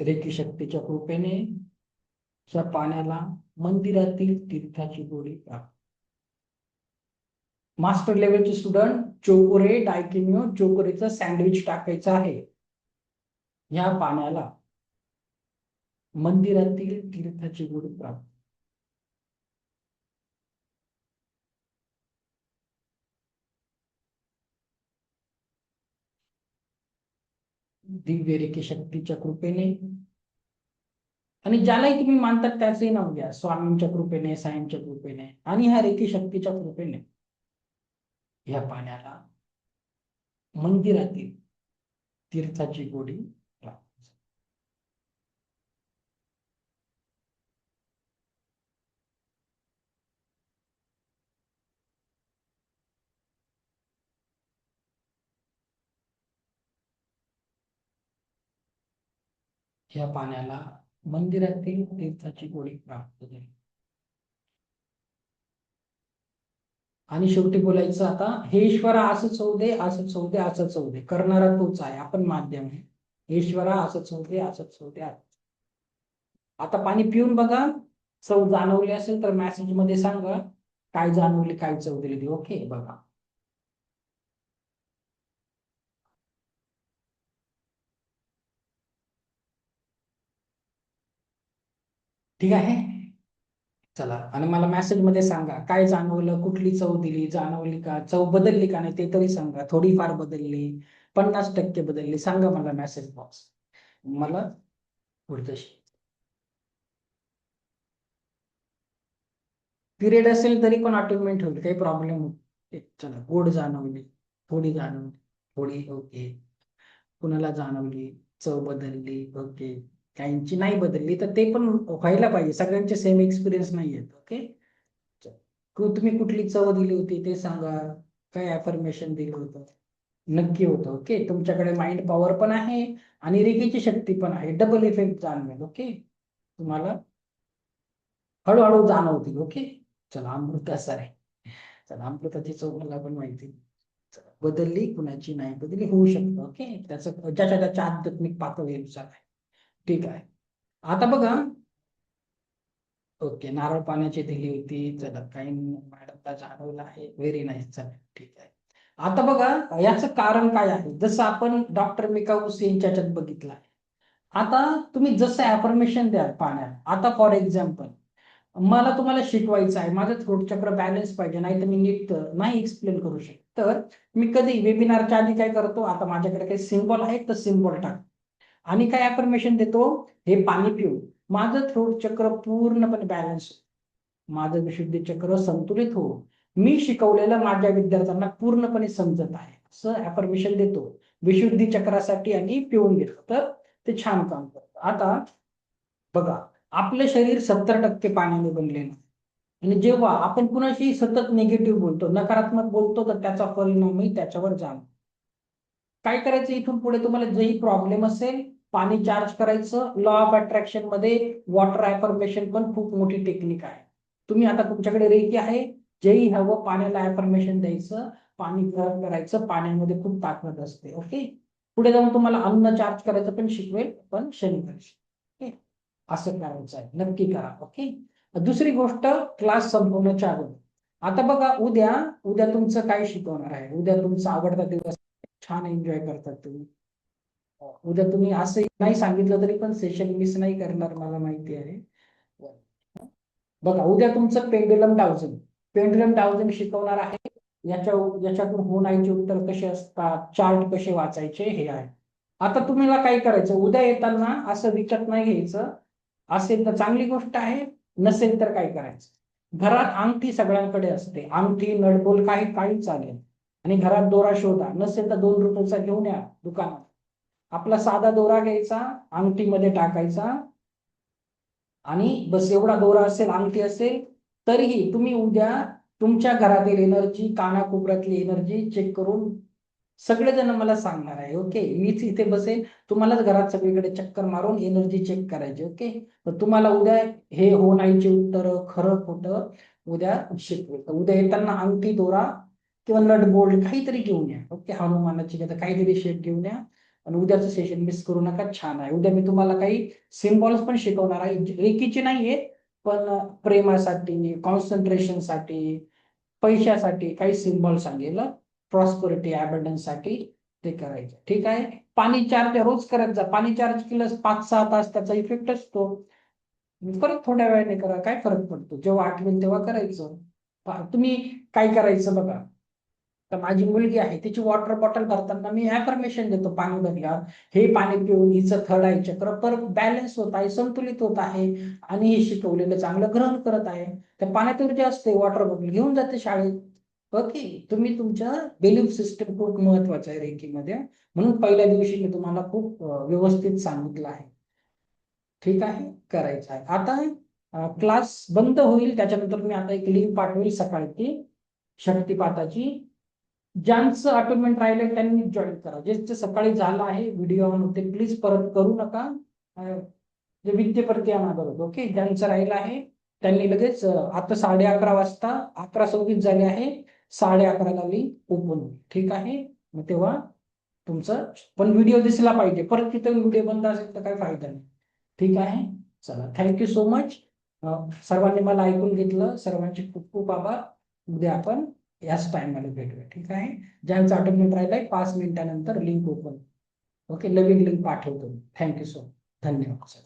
रेकी शक्तीच्या कृपेने या पाण्याला मंदिरातील तीर्थाची गोडी प्राप्त. मास्टर लेवलचे स्टुडंट, चोकोरे डायकिमिओ चोकोरेचं सँडविच टाकायचं आहे. या पाण्याला मंदिरातील तीर्थाची गोडी प्राप्त. दिव्य रेकी शक्तीच्या कृपेने, आणि ज्यालाही तुम्ही मानतात त्याचंही नाव घ्या, स्वामींच्या कृपेने, साईंच्या कृपेने आणि ह्या रेकी शक्तीच्या कृपेने या पाण्याला मंदिरातील तीर्थाची गोडी प्राप्त. या पाण्याला मंदिरातील तीर्थाची गोडी प्राप्त झाली. आणि शेवटी बोलायचं आता, हे ईश्वरा असंच होऊ दे, असंच होऊ दे, असंच होऊ दे. करणारा तोच आहे, आपण माध्यम आहे. ईश्वरा असंच होऊ दे, असंच होऊ दे. आता पाणी पिऊन बघा, चव जाणवली असेल तर मेसेज मध्ये सांगा काय जाणवली, काय चव दिली. ओके, बघा. ठीक आहे, चला. आणि मला मेसेज मध्ये सांगा काय जाणवलं, कुठली चव दिली, जाणवली का, चव बदलली का नाही ते तरी सांगा. थोडीफार बदलली, 50% बदलली, सांगा मला मेसेज बॉक्स. मला पुढचं पिरियड असेल तरी पण अटेन्मेंट होईल, काही प्रॉब्लेम होईल. चला, गोड जाणवली, थोडी जाणवली, थोडी, ओके, कुणाला जाणवली, चव बदलली, ओके. काहींची नाही बदलली, तर ते पण व्हायला पाहिजे. सगळ्यांचे सेम एक्सपिरियन्स नाही आहेत, ओके. तुम्ही कुठली चव दिली होती ते सांगा, काय अफर्मेशन दिलं होतं. नक्की होतं, ओके. तुमच्याकडे माइंड पॉवर पण आहे आणि रेकीची शक्ती पण आहे. डबल इफेक्ट जाणवेल, ओके. तुम्हाला हळूहळू जाणवतील, ओके. चला, अमृता सर आहे. चला, अमृताची चव मला पण माहिती. चला, बदलली कुणाची नाही बदलली, होऊ शकतं, ओके. त्याचं ज्याच्या त्याच्या आध्यात्मिक पातळीनुसार आहे. ठीक आहे. आता बघा, ओके, नारळ पाण्याची दिली होती. चला, काही मॅडमला जाणवलं आहे. Very nice. चला, ठीक आहे. आता बघा, याचं कारण काय आहे, जसं आपण डॉक्टर मिकाऊस यांच्या ह्याच्यात बघितलं आहे. आता तुम्ही जसं अफर्मेशन द्याल पाण्यात, आता फॉर एक्झाम्पल मला तुम्हाला शिकवायचं आहे, माझं थ्रोट चक्र बॅलन्स पाहिजे, नाही तर मी नीट नाही एक्सप्लेन करू शकत. तर मी कधी वेबिनारच्या आधी काय करतो, आता माझ्याकडे काही सिम्बॉल आहेत तर सिम्बॉल टाक आणि काय अफर्मेशन देतो, हे पाणी पिऊ, माझं थ्रोट चक्र पूर्णपणे बॅलन्स, माझं विशुद्धी चक्र संतुलित हो, मी शिकवलेलं माझ्या विद्यार्थ्यांना पूर्णपणे समजत आहे, असं अफर्मेशन देतो विशुद्धी चक्रासाठी आणि पिऊन घेतो, तर ते छान काम करतं. आता बघा, आपलं शरीर 70% पाण्याने बनलेलं आहे. आणि जेव्हा आपण कुणाशी सतत निगेटिव्ह बोलतो, नकारात्मक बोलतो, तर त्याचा परिणामही त्याच्यावर जाणवतो. काय करायचं इथून पुढे, तुम्हाला जेही प्रॉब्लेम असेल, पाणी चार्ज करायचं. लॉ ऑफ अट्रॅक्शन मध्ये वॉटर अफर्मेशन पण खूप मोठी टेक्निक आहे. तुम्ही आता तुमच्याकडे रेकी आहे, जेही हवं पाण्याला अफर्मेशन द्यायचं, पाणी गरम करायचं, पाण्यामध्ये खूप ताकद असते, ओके. पुढे जाऊन तुम्हाला अन्न चार्ज करायचं पण शिकवेल, पण शनिवारी, ओके. असं करायचं आहे, नक्की करा, ओके. दुसरी गोष्ट, क्लास संपवण्याच्या अगोदर, आता बघा, उद्या उद्या तुमचं काय शिकवणार आहे, उद्या तुमचा आवडता दिवस, छान एन्जॉय करतात तुम्ही. उद्या तुम्ही असं नाही सांगितलं तरी पण सेशन मिस नाही करणार, मला माहिती आहे. बघा, उद्या तुमचं पेंडुलम डाउजिंग शिकवणार आहे. याच्यातून होण्याचे उत्तर कसे असतात, चार्ट कसे वाचायचे, हे आहे. आता तुम्हाला काय करायचं, उद्या येताना असं विकत नाही घ्यायचं, असेल तर चांगली गोष्ट आहे, नसेल तर काय करायचं, घरात अंगठी सगळ्यांकडे असते, अंगठी नळबोल काही काही चालेल, आणि घरात दोरा शोधा, नसेल तर 2 रुपयाचा घेऊन या दुकानात. आपला साधा दोरा घ्यायचा, अंगठीमध्ये टाकायचा, आणि बस एवढा दोरा असेल, अंगठी असेल, तरीही तुम्ही उद्या तुमच्या घरातील एनर्जी, कानाकोपऱ्यातली एनर्जी चेक करून सगळेजण मला सांगणार आहे, ओके. मीच इथे बसेल, तुम्हालाच घरात सगळीकडे चक्कर मारून एनर्जी चेक करायची, ओके. तर तुम्हाला उद्या हे हो नाहीचे उत्तर, खरं खोटं उद्या शिकवेल. तर उद्या येताना अंगठी, दोरा किंवा नट बोल्ट काहीतरी घेऊन या, ओके. हनुमानाची काहीतरी शेप घेऊन या, आणि उद्याचं सेशन मिस करू नका. छान आहे. उद्या मी तुम्हाला काही सिम्बॉल्स पण शिकवणार आहे, रेकीचे नाहीये, पण प्रेमासाठी, कॉन्सन्ट्रेशनसाठी, पैशासाठी काही सिम्बॉल सांगेल, प्रॉस्पेरिटी, अबंडन्स साठी ते करायचं, ठीक आहे. पाणी चार्ज रोज करत जा. पाणी चार्ज केलं 5-6 तास त्याचा इफेक्ट असतो. परत थोड्या वेळाने करा, काय फरक पडतो, जेव्हा आठवेल तेव्हा करायचं. तुम्ही काय करायचं बघा, तर माझी मुलगी आहे, तिची वॉटर बॉटल भरताना मी अफर्मेशन देतो, पाणी भरल्यावर हे पाणी पिऊन हिचं थर्ड आय चक्र परत बॅलन्स होत आहे, संतुलित होत आहे, आणि हे शिकवलेलं चांगलं ग्रहण करत आहे. त्या पाण्यात ऊर्जा असते, वॉटर बॉटल घेऊन जाते शाळेत, ओके. तुम्ही तुमच्या बिलीफ सिस्टम खूप महत्वाचं आहे रेकीमध्ये, म्हणून पहिल्या दिवशी मी तुम्हाला खूप व्यवस्थित सांगितलं आहे, ठीक आहे. करायचं आहे. आता क्लास बंद होईल, त्याच्यानंतर मी आता एक लिंक पाठवेल सकाळची शक्तिपाताची. ज्यांचं अपॉइंटमेंट राहिलं त्यांनी जॉईन करा. जे सकाळी झालं आहे व्हिडिओ ऑन होते, प्लीज परत करू नका. जे विद्येप्रती अनादर, ओके. ज्यांचं राहिलं आहे त्यांनी लगेच, आता 11:30 वाजता 11:26 झाले आहे, 11:30ला लिंक ओपन होईल, ठीक आहे. मग तेव्हा तुमचं पण व्हिडिओ दिसला पाहिजे, परत तिथं व्हिडिओ बंद असेल तर काही फायदा नाही, ठीक आहे. चला, थँक्यू सो मच. सर्वांनी मला ऐकून घेतलं, सर्वांचे खूप खूप आभार. उद्या आपण याच टाइमला भेटूया, ठीक आहे. ज्यांचं अटेंडमेंट राहिलंय 5 मिनिटानंतर लिंक ओपन, ओके. नवीन लिंक पाठवतो. थँक्यू सो मच, धन्यवाद सर.